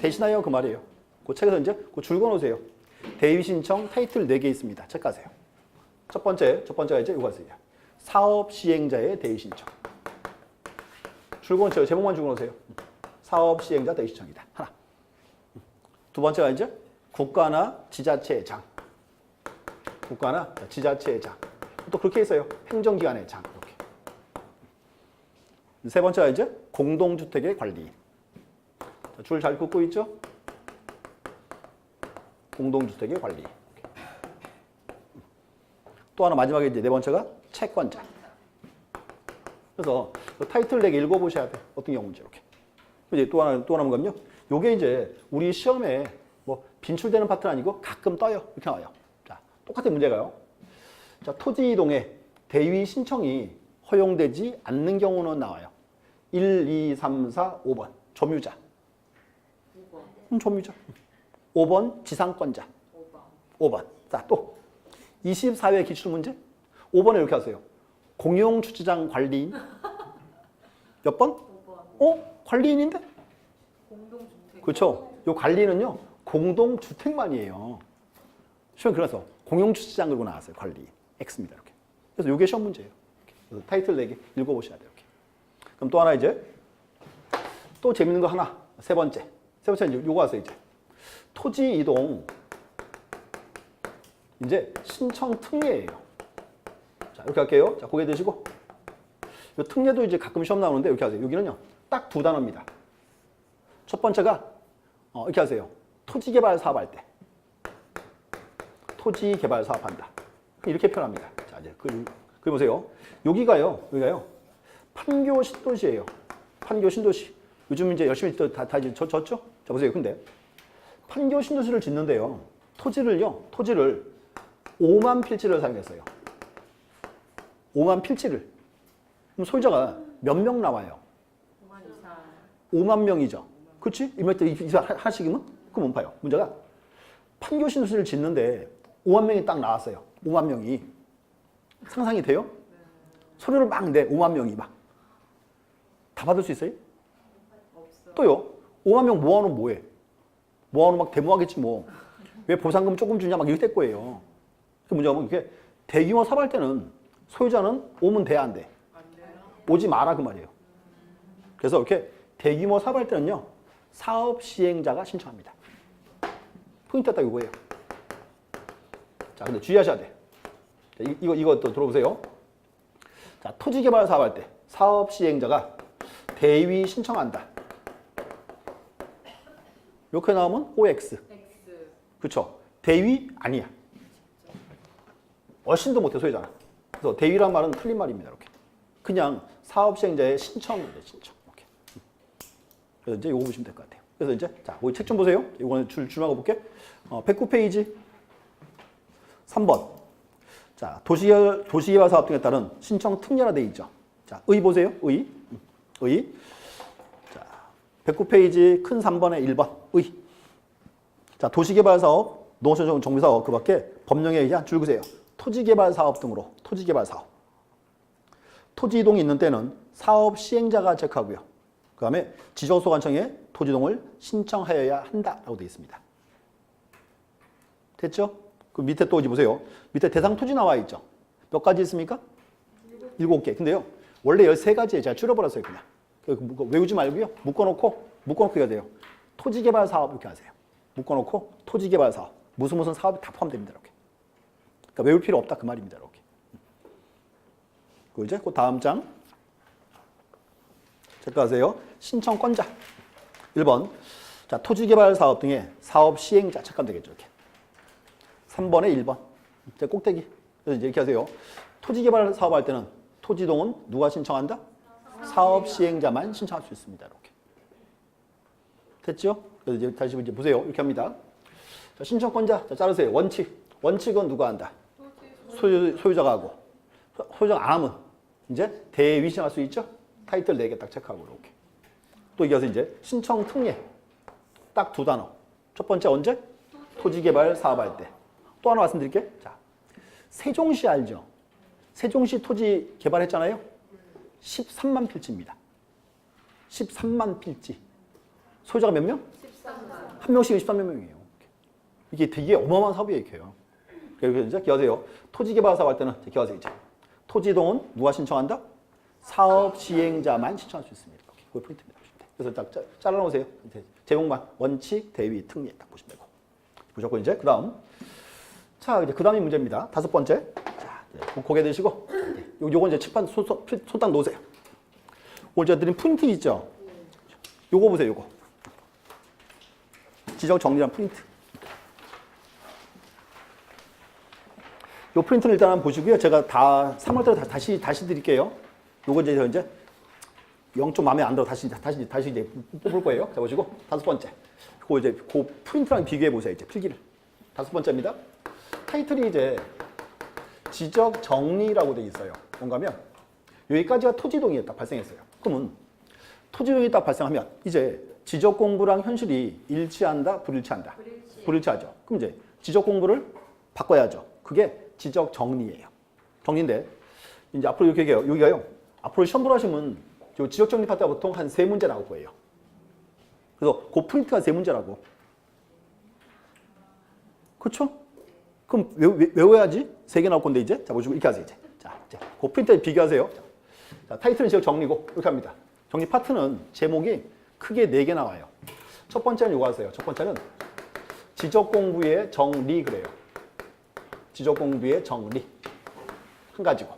대신하여 그 말이에요. 그 책에서 이제 그 줄 그어놓으세요. 대위 신청 타이틀 4개 있습니다. 체크하세요. 첫 번째가 이제 이거 있어요. 사업 시행자의 대위 신청. 줄 그어놓으세요. 제목만 줄 그어놓으세요. 사업 시행자 대위 신청이다. 하나. 두 번째가 이제 국가나 지자체의 장. 국가나 지자체의 장. 또 그렇게 있어요. 행정기관의 장. 이렇게. 세 번째가 이제 공동주택의 관리인. 줄 잘 긋고 있죠? 공동주택의 관리. 또 하나 마지막에 이제 네 번째가 채권자. 그래서 타이틀 4개 읽어보셔야 돼. 어떤 경우인지 이렇게. 이제 또 하나 뭔가요? 요게 이제 우리 시험에 뭐 빈출되는 파트는 아니고 가끔 떠요. 이렇게 나와요. 자, 똑같은 문제가요. 자, 토지 이동에 대위 신청이 허용되지 않는 경우는 나와요. 1, 2, 3, 4, 5번. 점유자. 5번. 점유자. 5번 지상권자. 5번. 5번. 자, 또 24회 기출문제. 5번에 이렇게 하세요. 공용주차장 관리인. 몇 번? 5번. 관리인인데? 공동주택. 그렇죠. 요 관리는요. 공동주택만이에요. 시험 그래서 공용주차장 그러고 나왔어요. 관리. X입니다. 이렇게. 그래서 요게 시험 문제예요. 이렇게. 그래서 타이틀 4개 읽어보셔야 돼요. 이렇게. 그럼 또 하나 이제 또 재밌는 거 하나. 세 번째는 요거 하세요. 이제 토지 이동 이제 신청 특례예요. 자, 이렇게 할게요. 자, 고개 드시고 이 특례도 이제 가끔 시험 나오는데 이렇게 하세요. 여기는요. 딱 2단어입니다. 첫 번째가 이렇게 하세요. 토지 개발 사업할 때. 토지 개발 사업한다. 이렇게 표현합니다. 자, 이제 글 보세요. 여기가요. 판교 신도시예요. 판교 신도시. 요즘 이제 열심히 다 이제 졌죠? 자, 보세요. 근데 판교 신도시를 짓는데요. 토지를 5만 필지를 사용했어요. 5만 필지를. 그럼 소유자가 몇 명 나와요? 9만 이상. 5만 명이죠. 그렇지? 이거 하나씩이면? 그럼 못 봐요. 문제가 판교 신도시를 짓는데 5만 명이 딱 나왔어요. 5만 명이. 상상이 돼요? 소리를 막 내. 5만 명이 막. 다 받을 수 있어요? 없어. 또요. 5만 명 모아놓으면 뭐해? 모아놓으면 막 데모하겠지 뭐. 왜 보상금 조금 주냐 막 이렇게 될 거예요. 그 문제가 뭐 이렇게 대규모 사업할 때는 소유자는 오면 돼, 안 돼? 안 돼요. 오지 마라 그 말이에요. 그래서 이렇게 대규모 사업할 때는요. 사업 시행자가 신청합니다. 포인트가 딱 이거예요. 자, 근데 주의하셔야 돼. 자, 이거 또 들어보세요. 자, 토지개발 사업할 때 사업 시행자가 대위 신청한다. 이렇게 나오면 OX. X. 그렇죠? 대위 아니야. 얼씬도 못해 소유자는. 그래서 대위란 말은 틀린 말입니다. 이렇게. 그냥 사업 시행자의 신청입니다. 신청. 이렇게. 그래서 이제 이거 보시면 될 것 같아요. 그래서 이제 자, 우리 책 좀 보세요. 이거는 줄마가 볼게. 109페이지 3번. 자, 도시개발 사업 등에 따른 신청 특례화되어 있죠. 자, 의 보세요. 의. 자, 109페이지 큰 3번에 1번. 의. 자, 도시개발 사업, 농어촌 정비사업 그 밖에 법령에 의한 줄그세요. 토지개발 사업 등으로 토지개발 사업. 토지 이동이 있는 때는 사업 시행자가 체크하고요. 그 다음에 지적소관청에 토지 이동을 신청하여야 한다라고 되어 있습니다. 됐죠? 그 밑에 또 보세요. 밑에 대상 토지 나와 있죠. 몇 가지 있습니까? 7개. 근데요. 원래 13가지에 제가 줄여버렸어요. 그냥. 외우지 말고요. 묶어놓고 해야 돼요. 토지개발 사업 이렇게 하세요. 묶어놓고 토지개발 사업. 무슨 사업이 다 포함됩니다. 이렇게. 그러니까 외울 필요 없다 그 말입니다. 이렇게. 그리고 이제 그 다음 장. 체크하세요. 신청권자. 1번. 자, 토지개발 사업 등의 사업 시행자 체크하면 되겠죠. 이렇게. 3번에 1번. 자, 꼭대기. 그래서 이제 이렇게 하세요. 토지개발 사업할 때는 토지동은 누가 신청한다? 사업 시행자만 신청할 수 있습니다. 이렇게. 됐죠? 그래서 이제 다시 이제 보세요. 이렇게 합니다. 자, 신청권자. 자, 자르세요. 원칙은 누가 한다? 소유자가 하고. 소유자가 안 하면 이제 대위 신청할 수 있죠? 타이틀 4개 딱 체크하고 이렇게. 또 이게 이제 신청 특례. 딱 2단어. 첫 번째 언제? 토지개발 사업할 때. 또 하나 말씀드릴게요. 자, 세종시 알죠? 세종시 토지 개발했잖아요. 13만 필지입니다. 13만 필지. 소유자가 몇 명? 13만. 한 명씩 13만 명이에요. 이게 되게 어마어마한 사업이에요, 이게요. 그래서 이제 기하세요. 토지개발 사업할 때는 기하세요, 이제. 토지동은 누가 신청한다? 사업 시행자만 신청할 수 있습니다. 이렇게. 그게 포인트입니다. 그래서 딱 잘라놓으세요. 제목만 원칙, 대위, 특례 딱 보시면 되고. 무조건 이제 그 다음. 자, 이제 그 다음이 문제입니다. 5번째. 자, 고개 드시고. 요건 이제 칠판 손딱 놓으세요. 오늘 제가 드린 프린트 있죠? 요거 보세요, 요거. 지적 정리한 프린트. 요 프린트를 일단 한번 보시고요. 제가 다 3월달에 다시 드릴게요. 요거 이제 영 좀 마음에 안 들어 다시 이제 뽑을 거예요. 자, 보시고 5번째. 그거 이제 그 프린트랑 비교해 보세요. 이제 필기를. 5번째입니다. 타이틀이 이제 지적 정리라고 돼 있어요. 뭔가면 여기까지가 토지동이 딱 발생했어요. 그러면 토지동이 딱 발생하면 이제 지적 공부랑 현실이 일치한다, 불일치한다. 불일치하죠. 그럼 이제 지적 공부를 바꿔야죠. 그게 지적 정리예요. 정리인데 이제 앞으로 이렇게 얘기해요. 여기가요. 앞으로 시험 보러 하시면 지적 정리 파트가 보통 한 3문제 나올 거예요. 그래서 그 프린트가 3문제라고. 그렇죠? 그럼 외워야지. 3개 나올 건데 이제. 자, 보시고 이렇게 하세요. 이제 그 프린트에 비교하세요. 자, 타이틀은 지적 정리고 이렇게 합니다. 정리 파트는 제목이 크게 4개 나와요. 첫 번째는 이거 하세요. 첫 번째는 지적 공부의 정리 그래요. 지적 공부의 정리. 한 가지고.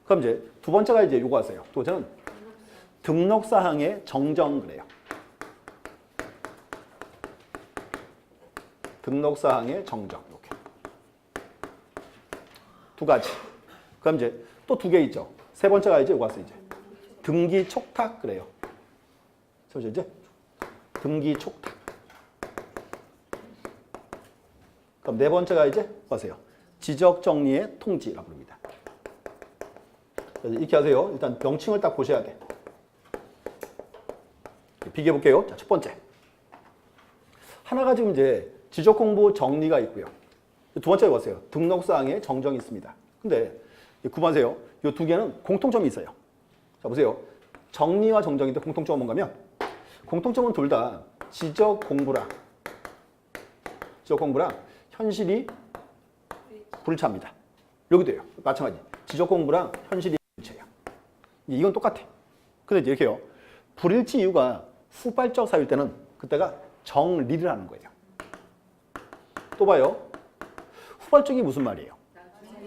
그럼 이제 두 번째가 이제 이거 하세요. 두 번째는 등록사항의 정정 그래요. 등록사항의 정정. 이렇게. 두 가지. 그럼 이제 또 두 개 있죠. 세 번째가 이제 왔어 이제. 등기 촉탁 그래요. 그래서 이제 등기 촉탁. 그럼 네 번째가 이제 보세요. 지적 정리의 통지라고 부릅니다. 그래서 이렇게 하세요. 일단 명칭을 딱 보셔야 돼. 비교해 볼게요. 자, 첫 번째. 하나가 지금 이제 지적 공부 정리가 있고요. 두 번째가 보세요. 등록사항에 정정이 있습니다. 근데 구분하세요. 이 두 개는 공통점이 있어요. 자, 보세요. 정리와 정정인데 공통점은 뭔가면 공통점은 둘 다 지적 공부랑 현실이 불일치합니다. 여기도요. 마찬가지. 지적 공부랑 현실이 불일치해요. 이건 똑같아. 근데 이제 이렇게요. 불일치 이유가 후발적 사유일 때는 그때가 정리를 하는 거예요. 또 봐요. 후발적이 무슨 말이에요?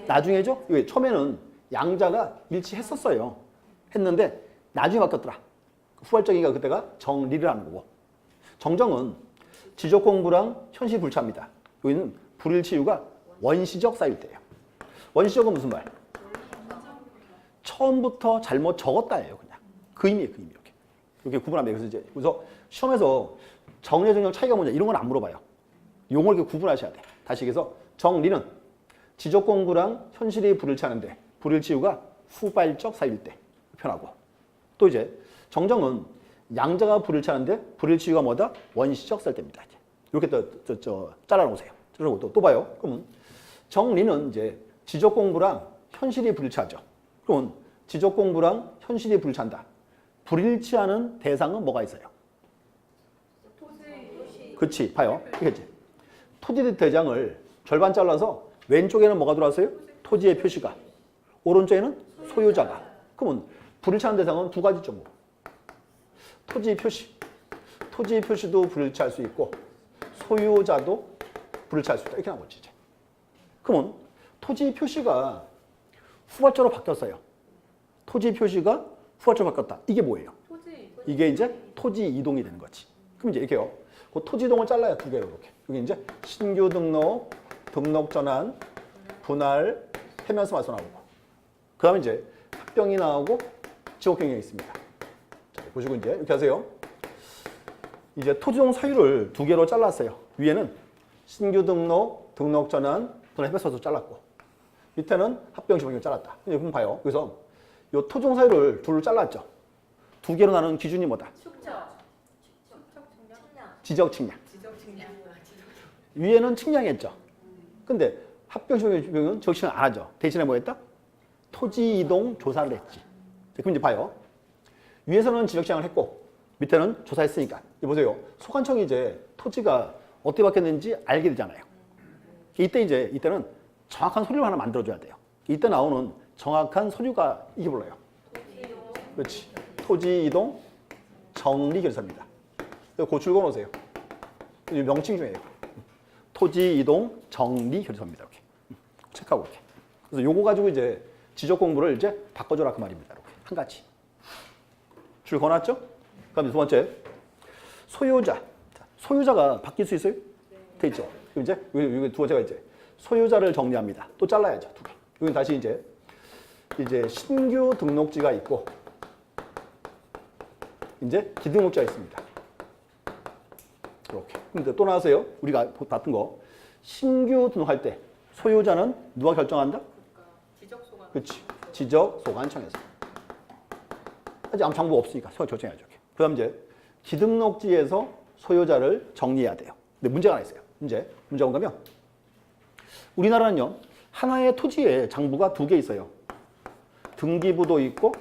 나중에죠? 왜? 처음에는 양자가 일치했었어요. 했는데 나중에 바뀌었더라. 후발적이가 그때가 정리를 하는 거고. 정정은 지적 공부랑 현실 불일치합니다. 여기는 불일치 이유가 원시적 사유일 때예요. 원시적은 무슨 말? 처음부터 잘못 적었다예요, 그냥. 그 의미예요, 그 의미. 이렇게 구분합니다. 그래서 시험에서 정리, 정정 차이가 뭐냐 이런 건 안 물어봐요. 용어를 이렇게 구분하셔야 돼. 다시 얘기해서 정리는 지적 공부랑 현실이 불일치하는데 불일치 이유가 후발적 사유일 때 표현하고 또 이제 정정은 양자가 불일치하는데 불일치 이유가 뭐다? 원시적 사유일 때입니다. 이렇게 또 잘라놓으세요. 그리고 또 봐요. 그러면 정리는 이제 지적 공부랑 현실이 불일치하죠. 그러면 지적 공부랑 현실이 불일치한다. 불일치하는 대상은 뭐가 있어요? 토지. 그렇지. 봐요. 이거지. 토지 대장을 절반 잘라서 왼쪽에는 뭐가 들어왔어요? 토지의 표시가. 오른쪽에는 소유자가. 그러면 불일치하는 대상은 두 가지죠. 뭐. 토지 표시. 토지 표시도 불일치할 수 있고 소유자도 불일치할 수 있다. 이렇게 나온 거지. 이제. 그러면 토지 표시가 후발적으로 바뀌었어요. 토지 표시가 후발적으로 바뀌었다. 이게 뭐예요? 토지. 이게 이제 토지 이동이 되는 거지. 그럼 이제 이렇게요. 그 토지 이동을 잘라요. 두 개로 이렇게. 여기 이제 신규 등록, 등록 전환, 분할, 해면서 마서 나오고. 그 다음에 이제 합병이 나오고 지역 변경이 있습니다. 자, 보시고 이제 이렇게 하세요. 이제 토지 이동 사유를 두 개로 잘랐어요. 위에는 신규 등록, 등록 전환, 분할, 해면서 마서 잘랐고. 밑에는 합병, 지역 변경을 잘랐다. 이제 보면 봐요. 그래서 이 토종 사유를 둘로 잘랐죠. 두 개로 나누는 기준이 뭐다? 축적. 지적 측량. 지적 측량. 위에는 측량했죠. 근데 합병 지역은 지적 측량 안 하죠. 대신에 뭐 했다? 토지 이동 조사를 했지. 그럼 이제 봐요. 위에서는 지적 측량을 했고 밑에는 조사했으니까. 이 보세요. 소관청이 이제 토지가 어떻게 바뀌었는지 알게 되잖아요. 이때는 정확한 서류를 하나 만들어줘야 돼요. 이때 나오는 정확한 서류가 이게 불러요. 그렇지. 토지 이동 정리 결서입니다. 그 줄거 놓으세요. 명칭 중에요. 토지 이동 정리 결서입니다. 이렇게 체크하고 이렇게. 그래서 요거 가지고 이제 지적 공부를 이제 바꿔줘라 그 말입니다. 이렇게 한 가지. 줄 거놨죠? 그다음에 두 번째 소유자. 소유자가 바뀔 수 있어요? 돼 있죠. 그럼 이제 여기 두 번째가 이제 소유자를 정리합니다. 또 잘라야죠. 두 개. 여기 다시 이제 신규 등록지가 있고 이제 기등록지가 있습니다. 이렇게. 근데 또 나와서요. 우리가 봤던 거 신규 등록할 때 소유자는 누가 결정한다? 지적 소관. 그렇지. 지적 소관청에서. 아직 아무 장부 없으니까 소유 결정해야죠. 이렇게. 그다음 이제 기등록지에서 소유자를 정리해야 돼요. 근데 문제가 하나 있어요. 문제가 뭔가면 우리나라는요. 하나의 토지에 장부가 두 개 있어요. 등기부도 있고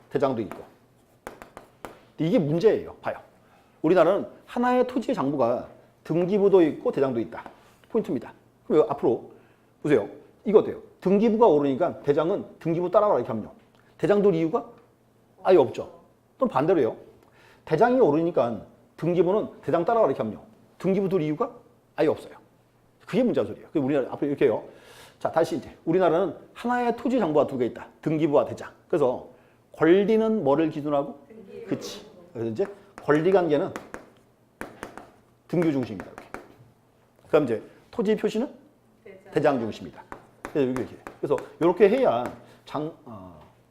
대장도 있고. 이게 문제예요. 봐요. 우리나라는 하나의 토지의 장부가 등기부도 있고 대장도 있다. 포인트입니다. 그럼 앞으로 보세요. 이거 어때요? 등기부가 오르니까 대장은 등기부 따라가라 이렇게 하면요. 대장도 이유가 아예 없죠. 또는 반대로요. 대장이 오르니까 등기부는 대장 따라가라 이렇게 하면요. 등기부 둘 이유가 아예 없어요. 그게 문제란 소리예요. 우리나라 앞으로 이렇게 해요. 자, 다시 이제 우리나라는 하나의 토지 장부가 두 개 있다. 등기부와 대장. 그래서 권리는 뭐를 기준으로 하고? 그치. 그래서 이제 권리 관계는 등기 중심입니다. 이렇게. 그럼 이제 토지 표시는 대장 중심이다. 이렇게. 그래서 이렇게 해야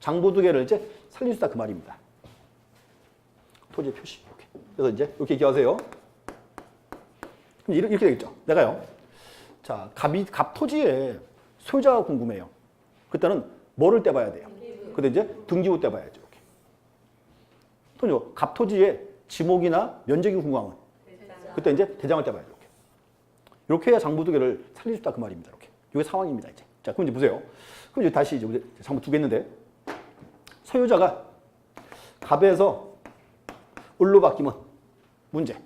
장부두개를 이제 살릴 수 있다 그 말입니다. 토지의 표시. 이렇게. 그래서 이제 이렇게 기억하세요. 그럼 이렇게 되겠죠. 내가요. 자, 갑 토지의 소유자가 궁금해요. 그때는 뭐를 떼봐야 돼요? 그때 이제 등기부 떼봐야죠. 이렇게. 또요, 갑 토지의 지목이나 면적이 궁금하면 그때 이제 대장을 떼봐야죠. 이렇게. 이렇게 해야 장부두개를 살릴 수 있다 그 말입니다. 이렇게. 이게 상황입니다. 이제. 자, 그럼 이제 보세요. 그럼 이제 다시 이제 장부 두 개 있는데 소유자가 갑에서 을로 바뀌면 문제.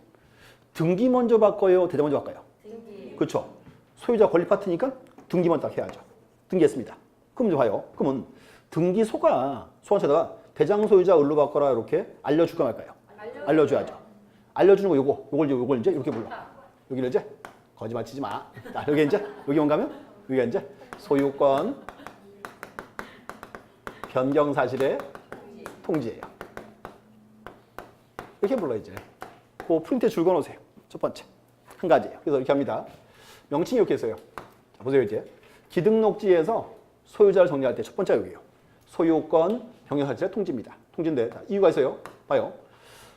등기 먼저 바꿔요? 대장 먼저 바꿔요? 등기. 그렇죠. 소유자 권리 파트니까 등기만 딱 해야죠. 등기했습니다. 그럼 이제 봐요. 그러면 등기소가 소환체에다가 대장 소유자 을로 바꿔라 이렇게 알려줄까 말까요? 알려줘야죠. 알려주는 거 요걸 이제 이렇게 불러. 여기를 이제 거짓말 치지 마. 자, 여기 이제 여기 뭔가 하면 여기가 이제 소유권 변경 사실의 통지예요. 이렇게 불러 이제. 그 프린트에 줄 그어놓으세요. 첫 번째 한 가지예요. 그래서 이렇게 합니다. 명칭이 이렇게 있어요. 자, 보세요 이제 기등록지에서 소유자를 정리할 때 첫 번째가 여기예요. 소유권 변경 사실의 통지입니다. 통지인데 자, 이유가 있어요. 봐요.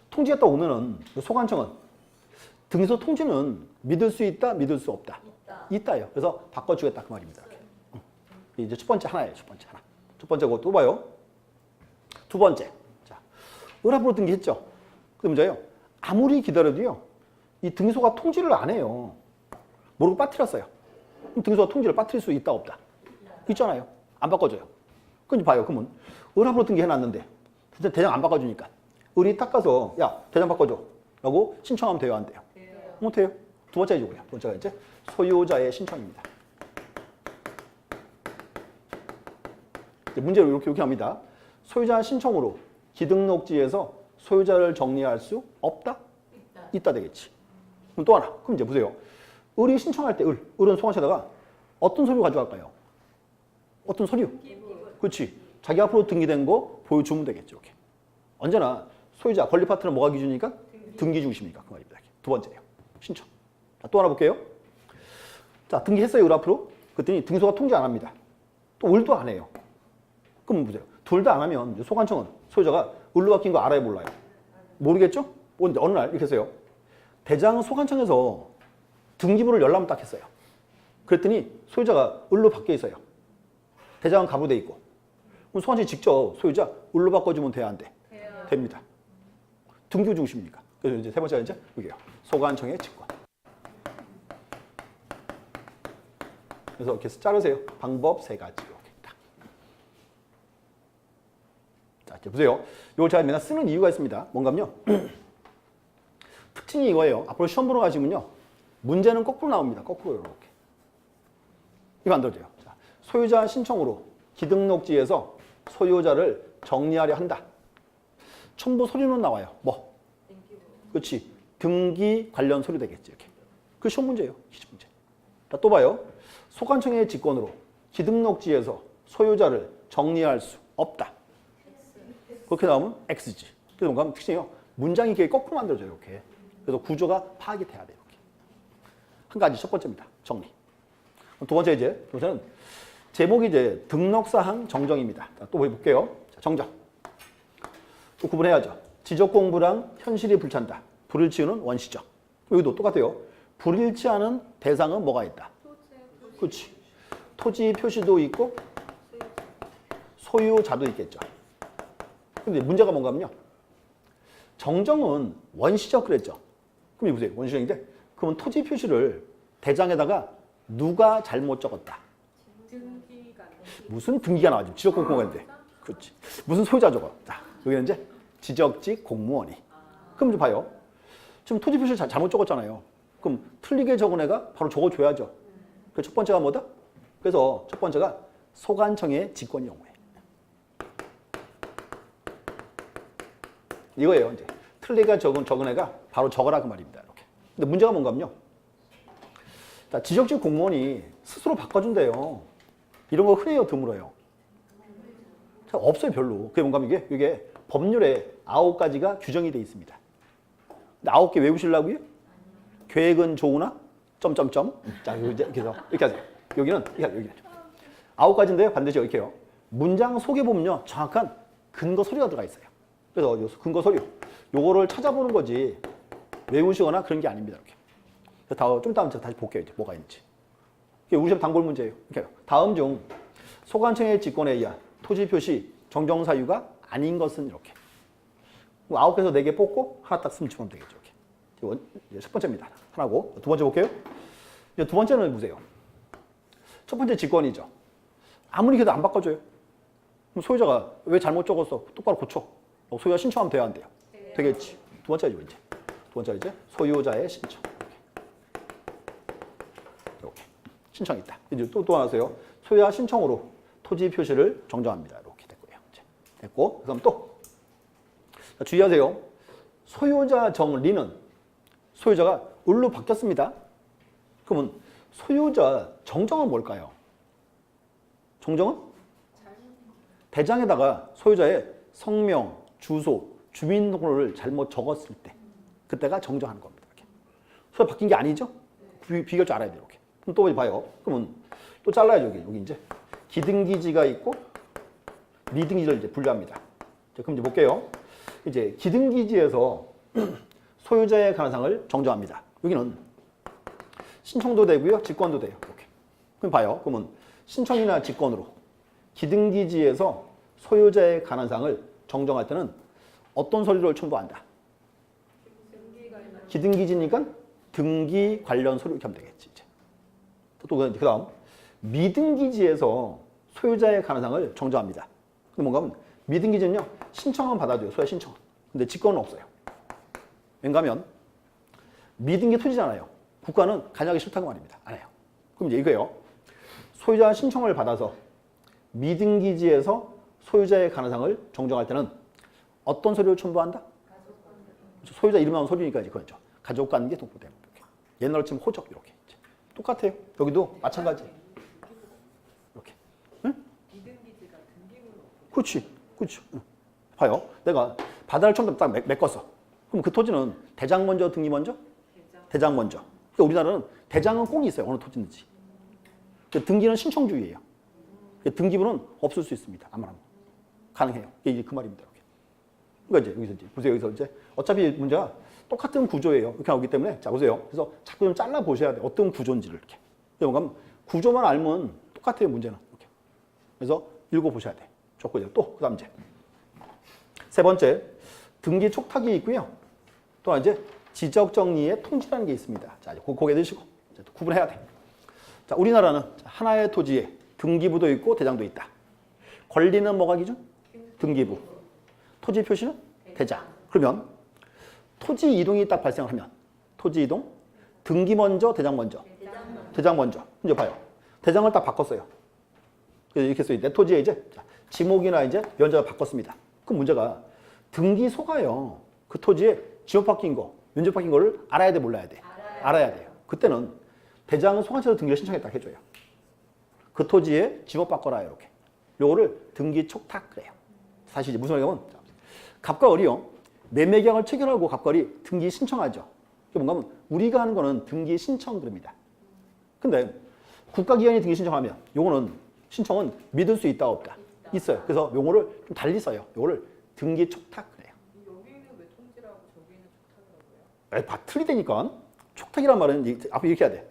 통지했다 오면은 소관청은 등기소 통지는 믿을 수 있다, 믿을 수 없다. 있다요. 그래서 바꿔주겠다 그 말입니다. 이제 첫 번째 하나예요. 첫 번째 하나. 첫 번째 거 또 봐요. 두 번째. 자, 을합으로 등기했죠. 그 문제예요. 아무리 기다려도요. 이 등기소가 통지를 안 해요. 모르고 빠뜨렸어요. 그럼 등기소가 통지를 빠뜨릴 수 있다 없다? 있잖아요. 안 바꿔줘요. 그럼 봐요. 그러면 을합으로 등기해놨는데 대장 안 바꿔주니까 을이 딱 가서 야 대장 바꿔줘 라고 신청하면 돼요 안 돼요? 못해요. 두 번째 이거예요. 두 번째가 이제 소유자의 신청입니다. 문제를 이렇게 합니다. 소유자 신청으로 기등록지에서 소유자를 정리할 수 없다? 있다 되겠지. 그럼 또 하나. 그럼 이제 보세요. 을이 신청할 때 을은 소관청에다가 어떤 서류 가져갈까요? 어떤 서류? 그렇지. 자기 앞으로 등기된 거 보여주면 되겠죠. 이렇게. 언제나 소유자 권리 파트는 뭐가 기준이니까? 등기 중심이니까 그 말입니다. 두 번째예요. 신청. 자, 또 하나 볼게요. 자, 등기했어요. 을 앞으로. 그랬더니 등소가 통지 안 합니다. 또 을도 안 해요. 그럼 보세요. 둘 다 안 하면 소관청은 소유자가 을로 바뀐 거 알아요 몰라요? 모르겠죠? 어느 날 이렇게 했어요. 대장 소관청에서 등기부를 열람을 딱 했어요. 그랬더니 소유자가 을로 바뀌어 있어요. 대장은 갑으로 돼 있고. 그럼 소관청이 직접 소유자 을로 바꿔주면 돼야 안 돼? 됩니다. 등기 중심이니까. 그래서 이제 세 번째가 이제 여기요. 소관청의 직권. 그래서 이렇게 자르세요. 방법 세 가지. 이렇게 딱. 자, 이제 보세요. 이걸 제가 맨날 쓰는 이유가 있습니다. 뭔가요? 특징이 이거예요. 앞으로 시험 보러 가시면요. 문제는 거꾸로 나옵니다. 거꾸로 이렇게. 이거 만들어져요. 자, 소유자 신청으로 기등록지에서 소유자를 정리하려 한다. 첨부 서류는 나와요. 뭐? 그렇지. 등기 관련 서류 되겠지. 이렇게. 그 시험 문제예요. 기출 문제. 자, 또 봐요. 소관청의 직권으로 기등록지에서 소유자를 정리할 수 없다. 그렇게 나오면 X지. 그래서 뭔가 하면 특징이요. 문장이 이렇게 거꾸로 만들어져요. 이렇게. 그래서 구조가 파악이 돼야 돼요. 이렇게. 한 가지 첫 번째입니다. 정리. 두 번째 이제 요새는 제목이 이제 등록사항 정정입니다. 자, 또 볼게요. 자, 정정. 또 구분해야죠. 지적 공부랑 현실이 불찬다. 불일치는 원시적. 여기도 똑같아요. 불일치하는 대상은 뭐가 있다? 그렇지. 토지 표시도 있고 소유자도 있겠죠. 근데 문제가 뭔가 하면요. 정정은 원시적 그랬죠. 그럼 보세요. 원시적인데 그러면 토지 표시를 대장에다가 누가 잘못 적었다. 등기가 무슨 등기가 나와지 지적 공무원인데. 그렇지. 무슨 소유자 적어. 자, 여기는 이제 지적직 공무원이. 그럼 좀 봐요. 지금 토지 표시를 잘못 적었잖아요. 그럼 틀리게 적은 애가 바로 적어줘야죠. 그 첫 번째가 뭐다? 그래서 첫 번째가 소관청의 직권 영우에. 이거예요. 이제 틀리게 적은 애가 바로 적어라 그 말입니다. 이렇게. 근데 문제가 뭔가 하면요. 자, 지적직 공무원이 스스로 바꿔준대요. 이런 거 흔해요, 드물어요. 자, 없어요, 별로. 그게 뭔가 하면 이게 법률에 9가지가 규정이 돼 있습니다. 근데 9개 외우시려고요? 계획은 좋으나 점점점. 자, 이렇게 해서 이렇게 하세요. 여기는 여기. 9가지인데요. 반드시 이렇게 해요. 문장 속에 보면요. 정확한 근거 서류가 들어가 있어요. 그래서 요 근거 서류. 요거를 찾아보는 거지 외우시거나 그런 게 아닙니다. 이렇게. 좀 이따 다시 볼게요. 이제 뭐가 있는지. 이게 우리 시험 단골 문제예요. 이렇게 해요. 다음 중 소관청의 직권에 의한 토지 표시 정정 사유가 아닌 것은 이렇게. 9개에서 4개 뽑고 하나 딱 쓰면 되겠죠. 이렇게. 이제 첫 번째입니다. 하나고. 두 번째 볼게요. 이제 두 번째는 보세요. 첫 번째 직권이죠. 아무리 해도 안 바꿔줘요. 그럼 소유자가 왜 잘못 적었어? 똑바로 고쳐. 소유자 신청하면 돼야 안 돼요? 되겠지. 두 번째죠, 이제. 두 번째 이제 소유자의 신청. 이렇게. 신청이 있다. 이제 또 하나 하세요. 소유자 신청으로 토지 표시를 정정합니다. 이렇게 됐고요. 이제 됐고. 그럼 또 주의하세요. 소유자 정리는 소유자가 을로 바뀌었습니다. 그러면 소유자 정정은 뭘까요? 정정은? 대장에다가 소유자의 성명, 주소, 주민등록을 잘못 적었을 때 그때가 정정하는 겁니다. 이렇게. 소유자 바뀐 게 아니죠? 비교할 알아야 돼요. 이렇게. 그럼 또 봐요. 그러면 또 잘라야죠. 여기 이제 기등기지가 있고 미등기지를 이제 분류합니다. 자, 그럼 이제 볼게요. 이제 기등기지에서 소유자의 가능성을 정정합니다. 여기는 신청도 되고요, 직권도 돼요. 이렇게. 그럼 봐요. 그러면 신청이나 직권으로 기등기지에서 소유자의 가능성을 정정할 때는 어떤 서류를 첨부한다? 기등기지니까 등기 관련 서류 이렇게 하면 되겠지. 이제. 또 그다음 미등기지에서 소유자의 가능성을 정정합니다. 근데 뭔가 하면 미등기지는요 신청은 받아줘요. 소유자 신청. 근데 직권은 없어요. 왜냐하면 미등기 토지잖아요. 국가는 가져가기 싫다고 말입니다. 안 해요. 그럼 이제 이거예요. 소유자 신청을 받아서 미등기지에서 소유자의 가능성을 정정할 때는 어떤 서류를 첨부한다? 소유자 이름 나온 서류니까 이제 그거죠. 가족관계 동포대목 이렇게. 옛날로 치면 호적 이렇게. 똑같아요. 여기도 마찬가지. 이렇게. 응? 미등기지가 등기부로. 그렇지. 그렇죠. 응. 봐요. 내가 바다를 처음 딱 메꿨어. 그럼 그 토지는 대장 먼저 등기 먼저? 대장 먼저. 그러니까 우리나라는 대장은 꼭 있어요. 어느 토지든지. 등기는 신청주의예요. 등기부는 없을 수 있습니다. 아무나 가능해요. 이게 그 말입니다. 이렇게. 그러니까 이제 여기서 이제 보세요. 여기서 이제 어차피 문제가 똑같은 구조예요. 이렇게 나오기 때문에 자 보세요. 그래서 자꾸 좀 잘라 보셔야 돼요. 어떤 구조인지를 이렇게. 그러니까 구조만 알면 똑같아요. 문제는 이렇게. 그래서 읽어 보셔야 돼. 좋고 이제 또 그다음 이제 세 번째 등기 촉탁이 있고요. 또 이제 지적 정리의 통지라는 게 있습니다. 자 이제 고개 드시고 이제 또 구분해야 돼. 자 우리나라는 하나의 토지에 등기부도 있고 대장도 있다. 권리는 뭐가 기준? 등기부. 토지 표시는 대장. 그러면 토지 이동이 딱 발생하면 토지 이동 등기 먼저 대장 먼저. 대장 먼저. 이제 봐요. 대장을 딱 바꿨어요. 이렇게 써요. 내 토지에 이제 지목이나 이제 면적을 바꿨습니다. 그 문제가 등기소가요. 그 토지에 지목 바뀐 거, 면적 바뀐 거를 알아야 돼, 몰라야 돼? 알아야 돼요. 그때는 대장은 소관청에서 등기를 신청했다 해줘요. 그 토지에 지목 바꿔라 이렇게. 요거를 등기 촉탁 그래요. 사실 이제 무슨 말이냐면 갑과 을이요. 매매계약을 체결하고 갑과 을이 등기 신청하죠. 그게 뭔가 하면 우리가 하는 거는 등기 신청 그럽니다. 근데 국가기관이 등기 신청하면 요거는 신청은 믿을 수 있다 없다? 있어요. 그래서 요거를 좀 달리 써요. 요거를 등기 촉탁 그래요. 여기는 왜 통지라고 저기는 촉탁이라고요? 틀리다니까. 촉탁이란 말은 앞에 이렇게 해야 돼.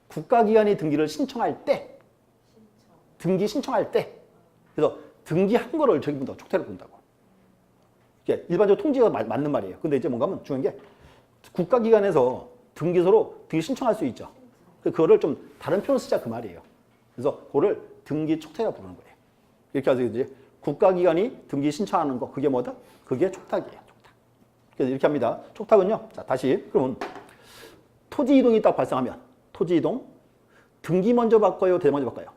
국가기관이 등기를 신청할 때 등기 신청할 때 그래서 등기한 거를 저기 본다고 촉탁을 본다고. 이게 일반적으로 통지가 맞는 말이에요. 근데 이제 뭔가 하면 중요한 게 국가기관에서 등기소로 등기 신청할 수 있죠. 그거를 좀 다른 표현을 쓰자 그 말이에요. 그래서 그거를 등기 촉탁이라고 부르는 거예요. 이렇게 해서 이제 국가기관이 등기 신청하는 거 그게 뭐다? 그게 촉탁이에요. 촉탁. 그래서 이렇게 합니다. 촉탁은요. 자 다시 그러면 토지 이동이 딱 발생하면 토지 이동 등기 먼저 바꿔요, 대장 먼저 바꿔요?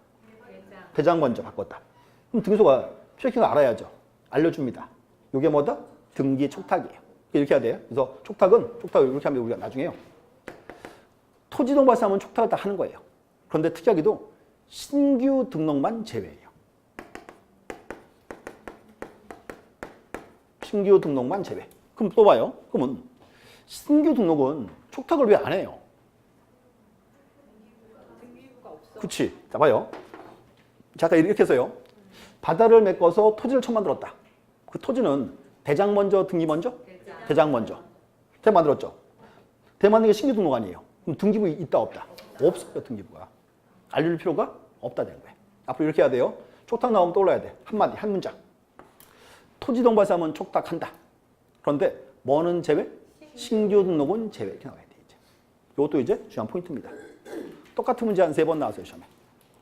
대장 먼저 바꿨다. 그럼 등기소가 필요한 알아야죠. 알려줍니다. 이게 뭐다? 등기 촉탁이에요. 이렇게 해야 돼요. 그래서 촉탁을 이렇게 하면 우리가 나중에요. 토지 이동 발생하면 촉탁을 다 하는 거예요. 그런데 특이하게도 신규 등록만 제외예요. 신규 등록만 제외. 그럼 또 봐요. 그러면 신규 등록은 촉탁을 왜 안 해요? 등기부가 없어. 그치. 자, 봐요. 잠깐 이렇게 해서요. 바다를 메꿔서 토지를 처음 만들었다. 그 토지는 대장 먼저, 등기 먼저? 대장 먼저. 대장 만들었죠. 대장 만든 게 신규 등록 아니에요. 그럼 등기부 있다 없다? 없어요, 등기부가. 알릴 필요가 없다 되는 거예요. 앞으로 이렇게 해야 돼요. 촉탁 나오면 떠올라야 돼. 한마디, 한 문장. 토지동 발사하면 촉탁한다. 그런데 뭐는 제외? 신규 등록은 제외. 이렇게 나와야 돼, 이제. 이것도 이제 중요한 포인트입니다. 똑같은 문제 한 3번 나왔어요, 시험에.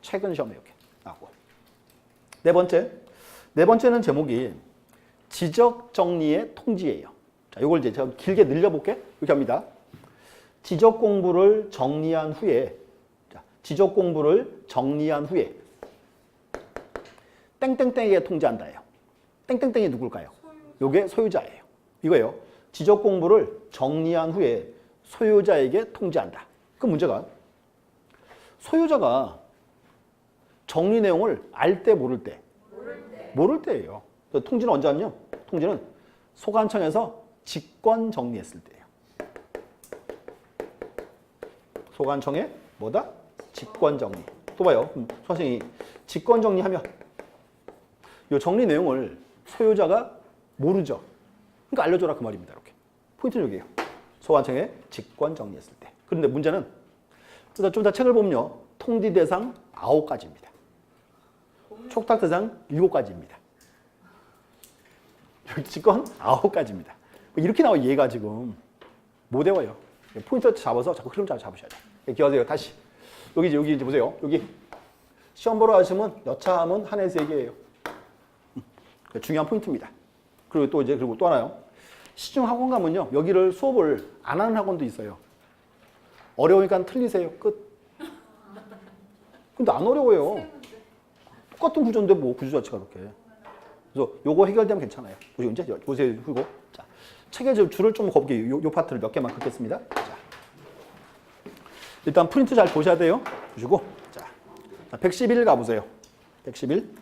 최근 시험에 이렇게 나왔고. 네 번째는 제목이 지적 정리의 통지예요. 자, 이걸 이제 제가 길게 늘려볼게. 이렇게 합니다. 지적 공부를 정리한 후에, 자, 지적 공부를 정리한 후에, 땡땡땡에게 통지한다예요. 땡땡땡이 누굴까요? 요게 소유자예요. 이거예요. 지적 공부를 정리한 후에 소유자에게 통지한다. 그 문제가 소유자가 정리 내용을 알 때 모를 때? 모를 때예요. 통지는 언제 하냐? 통지는 소관청에서 직권 정리했을 때예요. 소관청에 뭐다? 직권 정리. 또 봐요. 선생님이 직권 정리하면 이 정리 내용을 소유자가 모르죠. 그러니까 알려줘라 그 말입니다. 이렇게. 포인트는 여기예요. 소관청에 직권 정리했을 때. 그런데 문제는 좀 더 책을 보면요. 통지 대상 9가지입니다. 촉탁 대상 7가지입니다. 직권 9가지입니다. 이렇게 나와 얘가 지금 못 외워요. 포인트 잡아서 자꾸 흐름 잡으셔야 돼요. 기억하세요. 다시. 여기 이제 보세요. 여기 시험 보러 가시면 여차하면 한 해 3개예요. 중요한 포인트입니다. 그리고 또 하나요. 시중 학원 가면요. 여기를 수업을 안 하는 학원도 있어요. 어려우니까 틀리세요. 끝. 근데 안 어려워요. 똑같은 구조인데 뭐 구조 자체가 그렇게. 그래서 요거 해결되면 괜찮아요. 보시고 이제 보세요. 그리고 자, 책에 줄을 좀 곱게 요 파트를 몇 개만 긋겠습니다. 자. 일단 프린트 잘 보셔야 돼요. 보시고 자. 111 가보세요. 111.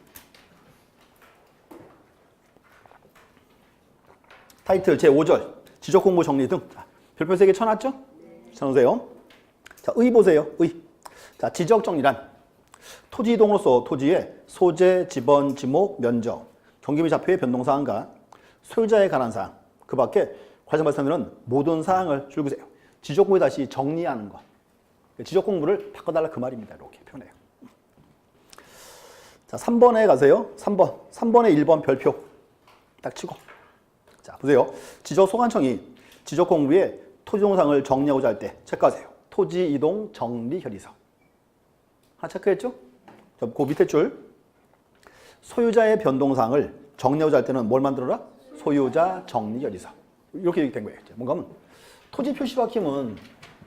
타이틀 제5절 지적 공부 정리 등. 자, 별표 3개 쳐놨죠? 쳐놓으세요. 자, 의 보세요. 의. 자, 지적 정리란 토지 이동으로서 토지의 소재, 지번, 지목, 면적, 경기 및 좌표의 변동사항과 소유자에 관한 사항, 그 밖에 과정 발생되는 모든 사항을 줄 보세요. 지적 공부에 다시 정리하는 것. 지적 공부를 바꿔달라 그 말입니다. 이렇게 표현해요. 자, 3번에 가세요. 3번에 1번 별표 딱 치고. 자, 보세요. 지적 소관청이 지적 공부에 토지 동상을 정리하고자 할 때 체크하세요. 토지 이동 정리 결의서. 하나 체크했죠? 자, 그 밑에 줄. 소유자의 변동사항을 정리하고자 할 때는 뭘 만들어라? 소유자 정리 결의서. 이렇게 된 거예요. 뭔가 하면 토지 표시 바뀌면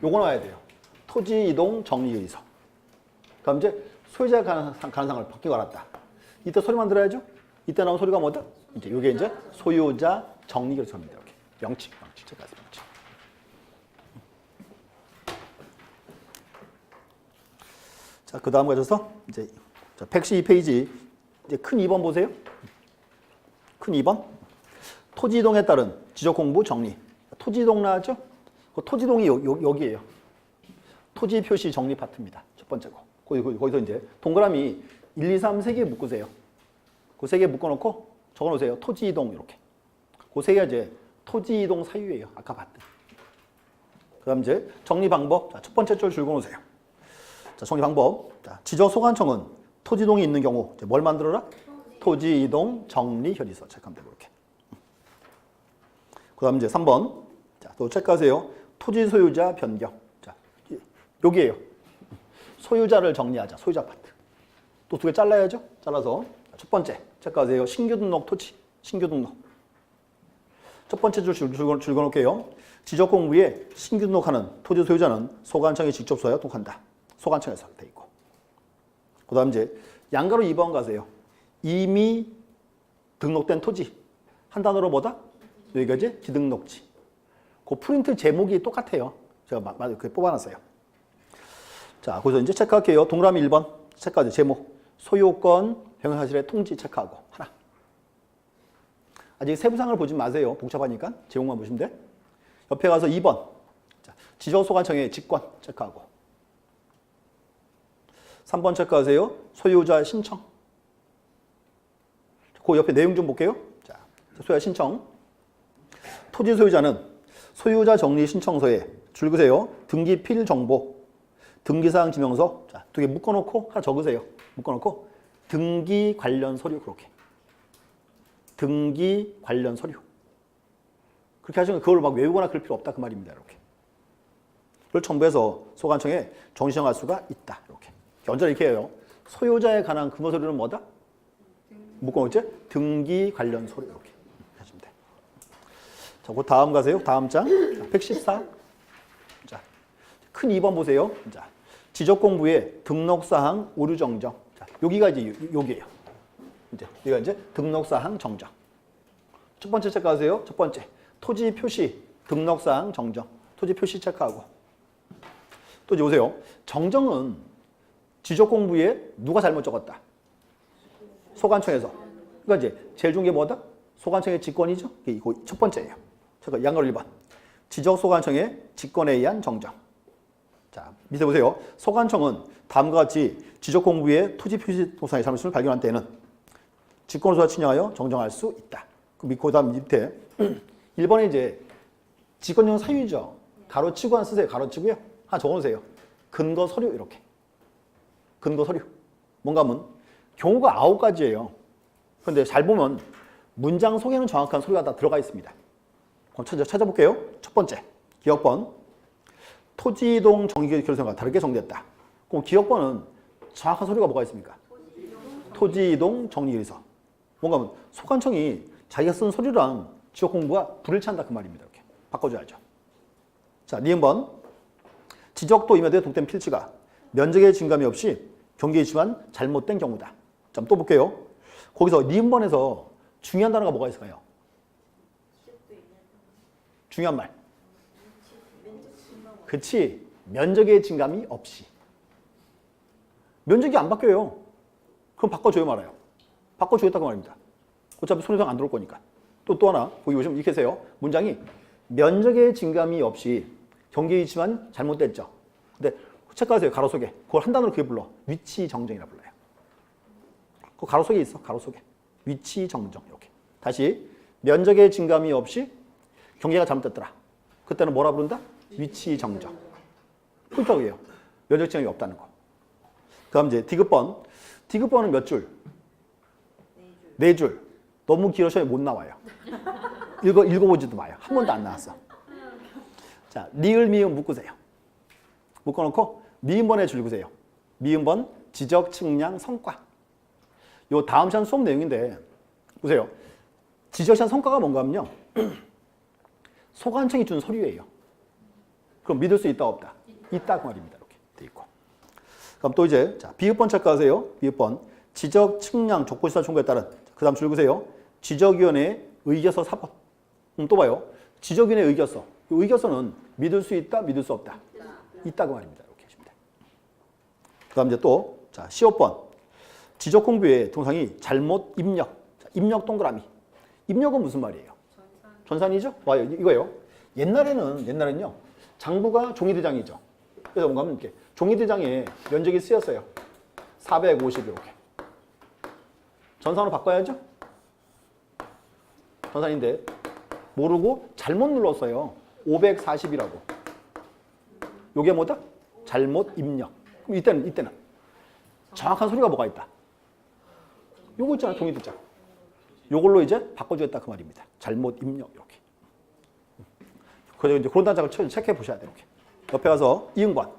요거 나와야 돼요. 토지 이동 정리 결의서. 그럼 이제 소유자의 가능성을 바뀌고 알았다. 이때 소리 만들어야죠? 이때 나온 소리가 뭐다? 이제 이게 이제 소유자 정리 결의서입니다. 이렇게. 명칭 체크하세요. 명칭. 자, 그 다음 가셔서 이제 112페이지 이제 큰 2번 보세요. 큰 2번. 토지 이동에 따른 지적 공부 정리. 토지 이동 나왔죠? 그 토지 이동이 여기예요. 토지 표시 정리 파트입니다. 첫 번째 거. 거기서 이제 동그라미 1, 2, 3 세 개 묶으세요. 그 세 개 묶어 놓고 적어 놓으세요. 토지 이동 이렇게. 그 세 개가 이제 토지 이동 사유예요. 아까 봤던. 그다음 이제 정리 방법. 자, 첫 번째 줄 긁어 놓으세요. 자, 정리 방법. 자, 지적 소관청은 토지 이동이 있는 경우 이제 뭘 만들어라? 토지 이동 정리 결의서 체크하면 되고 이렇게. 그다음 이제 3번. 자, 또 체크하세요. 토지 소유자 변경. 자, 여기에요. 소유자를 정리하자. 소유자 파트. 또 2개 잘라야죠. 잘라서 첫 번째 체크하세요. 신규 등록 토지. 신규 등록. 첫 번째 줄 긁어놓을게요. 지적 공부에 신규 등록하는 토지 소유자는 소관청에 직접 소유하여 등록한다. 소관청에서 돼 있고. 그 다음 이제 양가로 2번 가세요. 이미 등록된 토지. 한 단어로 뭐다? 여기가 이제 기등록지. 그 프린트 제목이 똑같아요. 제가 뽑아놨어요. 자, 거기서 이제 체크할게요. 동그라미 1번 체크하세요. 제목. 소유권 병행사실의 통지 체크하고 하나. 아직 세부사항을 보지 마세요. 복잡하니까 제목만 보시면 돼. 옆에 가서 2번. 자, 지적소관청의 직권 체크하고. 3번 체크하세요. 소유자 신청. 그 옆에 내용 좀 볼게요. 자, 소유자 신청. 토지 소유자는 소유자 정리 신청서에 줄그세요. 등기 필 정보, 등기사항 지명서. 자, 두 개 묶어놓고 하나 적으세요. 묶어놓고 등기 관련 서류 그렇게. 등기 관련 서류. 그렇게 하시면 그걸 막 외우거나 그럴 필요 없다 그 말입니다. 이렇게. 그걸 첨부해서 소관청에 정시정할 수가 있다. 이렇게. 언제 이렇게 해요. 소유자에 관한 근거 서류는 뭐다? 묶어놓지? 등기 관련 서류 이렇게 하시면 돼. 자, 그 다음 가세요. 다음 장. 114. 자, 큰 2번 보세요. 자, 지적공부의 등록사항 오류 정정. 자, 여기가 이제 여기예요. 이제 여기가 이제 등록사항 정정. 첫 번째 체크하세요. 첫 번째. 토지 표시 등록사항 정정. 토지 표시 체크하고. 또 이제 보세요. 정정은 지적공부에 누가 잘못 적었다? 소관청에서. 그러니까 이제 제일 좋은 게 뭐다? 소관청의 직권이죠. 이거 첫 번째예요. 잠깐 양가로 1번. 지적소관청의 직권에 의한 정정. 자, 밑에 보세요. 소관청은 다음과 같이 지적공부의 토지 표시 동상의 잘못을 발견한 때에는 직권소와 친정하여 정정할 수 있다. 그 다음 밑에 1번에 이제 직권용 사유죠. 가로치고 하나 쓰세요. 가로치고요. 하나 적어놓으세요. 근거 서류 이렇게. 근거 서류. 뭔가 하면 경우가 9가지예요. 그런데 잘 보면 문장 속에는 정확한 서류가 다 들어가 있습니다. 그럼 찾아볼게요. 첫 번째, 기억번. 토지이동 정기결정과 다르게 정리됐다. 그럼 기억번은 정확한 서류가 뭐가 있습니까? 토지이동 정리결의서. 뭔가 하면 소관청이 자기가 쓴 서류랑 지적공부가 불일치한다 그 말입니다. 이렇게 바꿔줘야죠. 자, 니은번. 지적도 임야대 독된 필지가 면적의 증감이 없이 경계에 있지만 잘못된 경우다. 자, 또 볼게요. 거기서 니은번에서 중요한 단어가 뭐가 있을까요? 중요한 말. 그치. 면적의 증감이 없이. 면적이 안 바뀌어요. 그럼 바꿔줘요 말아요. 바꿔주겠다고 말입니다. 어차피 손해상 안 들어올 거니까. 또 하나. 거기 보시면 이렇게 세요. 문장이 면적의 증감이 없이 경계에 있지만 잘못됐죠. 근데 체크하세요. 가로 속에. 그걸 한 단어로 그게 불러. 위치 정정이라 불러요. 그 가로 속에 있어. 가로 속에. 위치 정정. 이렇게. 다시 면적의 증감이 없이 경계가 잘못됐더라. 그때는 뭐라 부른다? 위치 정정. 포인트예요. 면적 증감이 없다는 거. 그다음 이제 디귿번. 디귿번은 몇 줄? 4줄. 너무 길어서 못 나와요. 읽어보지도 마요. 한 번도 안 나왔어. 자, 리을 미음 묶으세요. 묶어놓고 미음번에 줄그세요. 미음번 지적 측량 성과. 요 다음 시간 수업 내용인데 보세요. 지적 시간 성과가 뭔가 하면요. 소관청이 준 서류예요. 그럼 믿을 수 있다 없다? 있다 그 말입니다. 이렇게 돼 있고. 그럼 또 이제 자, 비읍번 체크하세요. 비읍번 지적 측량 족보시사 청구에 따른 그 다음 줄그세요. 지적위원회의 의결서 4번. 또 봐요. 지적위원회의 의결서. 이 의결서는 믿을 수 있다, 믿을 수 없다. 있다 그 말입니다. 이렇게 하시면 돼요. 그 다음 이제 또 자, 15번. 지적공부의 동상이 잘못 입력. 자, 입력 동그라미. 입력은 무슨 말이에요? 전산이죠? 와요. 이거예요. 옛날에는요. 장부가 종이대장이죠. 그래서 뭔가 하면 이렇게 종이대장에 면적이 쓰였어요. 450 이렇게. 전산으로 바꿔야죠? 전산인데 모르고 잘못 눌렀어요. 540이라고. 요게 뭐다? 잘못 입력. 그럼 이때는 정확한 소리가 뭐가 있다? 요거 있잖아. 종이대장. 요걸로 이제 바꿔주겠다 그 말입니다. 잘못 입력 이렇게. 그래서 이제 그런 단락을 체크해 보셔야 돼요. 이렇게. 옆에 가서 이응관.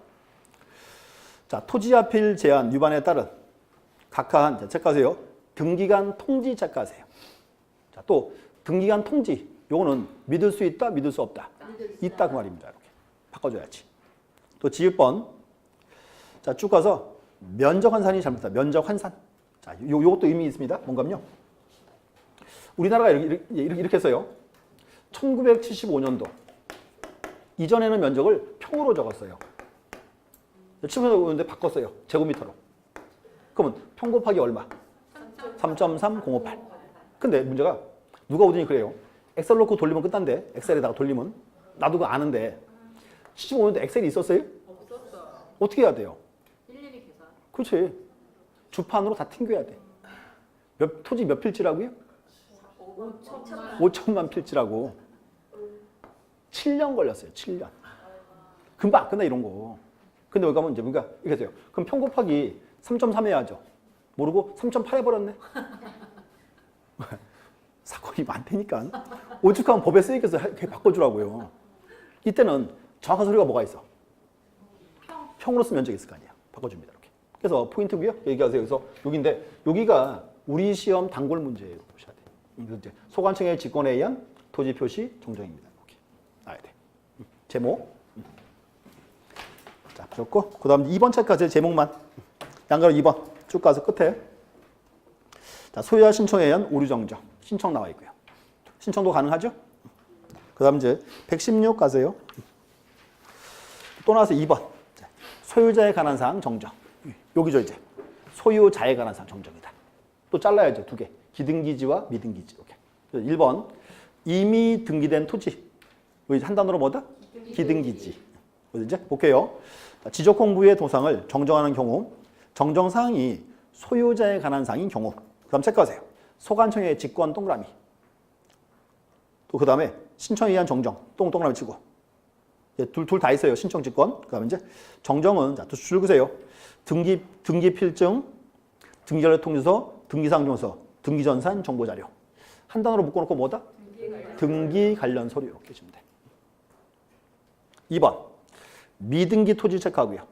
자, 토지자필 제한 위반에 따른 각하한 자, 체크하세요. 등기간 통지 체크하세요. 자, 또 등기간 통지. 요거는 믿을 수 있다, 믿을 수 없다. 있다 그 말입니다. 이렇게 바꿔줘야지. 또 지읒번. 자, 쭉 가서 면적 환산이 잘못됐다. 면적 환산. 자, 요것도 의미 있습니다. 뭔가요? 우리나라가 이렇게 했어요. 1975년도. 이전에는 면적을 평으로 적었어요. 75년도에 바꿨어요. 제곱미터로. 그러면 평 곱하기 얼마? 3.3058. 근데 문제가 누가 오더니 그래요. 엑셀 놓고 돌리면 끝난데 엑셀에다가 돌리면 나도 그거 아는데 75년도 엑셀이 있었어요? 없었어. 어떻게 해야 돼요? 일일이 계산. 그렇지. 주판으로 다 튕겨야 돼. 토지 몇 필지라고요? 5천만 필지라고. 7년 걸렸어요. 7년. 금방 안 끝나 이런 거. 근데 여기 가면 이제 우리가 이렇게 돼요. 그럼 평 곱하기 3.3 해야죠. 모르고 3.8 해버렸네. 사건이 많다니까. 오죽하면 법에 쓰이겠어. 이렇게 바꿔주라고요. 이때는 정확한 소리가 뭐가 있어? 평으로 쓰면 면적이 있을 거 아니야. 바꿔줍니다. 이렇게. 그래서 포인트고요. 얘기하세요. 그래서 여기인데 여기가 우리 시험 단골 문제예요. 보셔야 돼요. 이거 이제 소관청의 직권에 의한 토지 표시 정정입니다. 이렇게 나야 돼. 제목. 자, 보셨고 그다음 2번 책까지 제목만. 양가로 2번 쭉 가서 끝에. 자, 소유자 신청에 의한 오류 정정. 신청 나와 있고요. 신청도 가능하죠? 그다음 이제 116 가세요. 또 나와서 2번. 소유자에 관한 사항 정정. 여기죠 이제. 소유자에 관한 사항 정정이다. 또 잘라야죠. 두 개. 기등기지와 미등기지. 이렇게. 1번. 이미 등기된 토지. 한 단어로 뭐다? 기등기지. 이제 볼게요. 지적 공부의 도상을 정정하는 경우, 정정 사항이 소유자에 관한 사항인 경우. 그다음 체크하세요. 소관청의 직권 동그라미. 또 그다음에 신청에 의한 정정. 동그라미 치고. 둘 다 있어요. 신청 직권. 그다음에 이제 정정은 자, 또 줄 그세요. 등기 필증, 등기전례 통지서, 등기상정서, 등기전산 정보자료. 한 단어로 묶어놓고 뭐다? 등기 관련 서류 이렇게 해주면 돼. 2번 미등기 토지 체크하고요.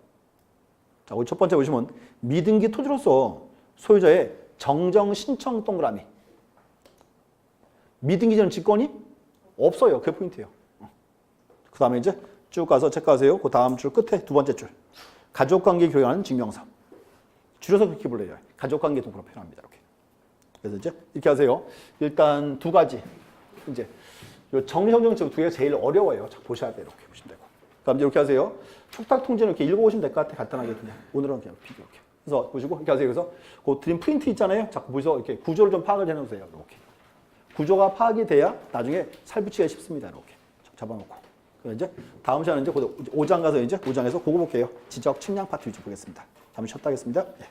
자, 우리 첫 번째 보시면 미등기 토지로서 소유자의 정정 신청 동그라미. 미등기전 직권이 없어요. 그게 포인트예요. 그 다음에 이제 쭉 가서 체크하세요. 그 다음 줄 끝에 두 번째 줄. 가족관계 교육하는 증명서. 줄여서 그렇게 불러요. 가족관계 도구로 표현합니다. 이렇게. 그래서 이제 이렇게 하세요. 일단 두 가지. 이제 정리정정증 두 개가 제일 어려워요. 자, 보셔야 돼요. 이렇게 보시면 되고. 그다음 이제 이렇게 하세요. 촉탁 통지는 이렇게 읽어보시면 될 것 같아. 간단하게 그냥. 오늘은 그냥 이렇게. 그래서 보시고 이렇게 하세요. 그래서 그 드림 프린트 있잖아요. 자꾸 보셔서 이렇게 구조를 좀 파악을 해놓으세요. 이렇게. 구조가 파악이 돼야 나중에 살붙이기가 쉽습니다. 이렇게 잡아놓고. 그래서 이제 다음 시간은 이제 5장 가서 이제 5장에서 그거 볼게요. 지적 측량 파트 위주 보겠습니다. 잠시 쉬었다 하겠습니다. 네.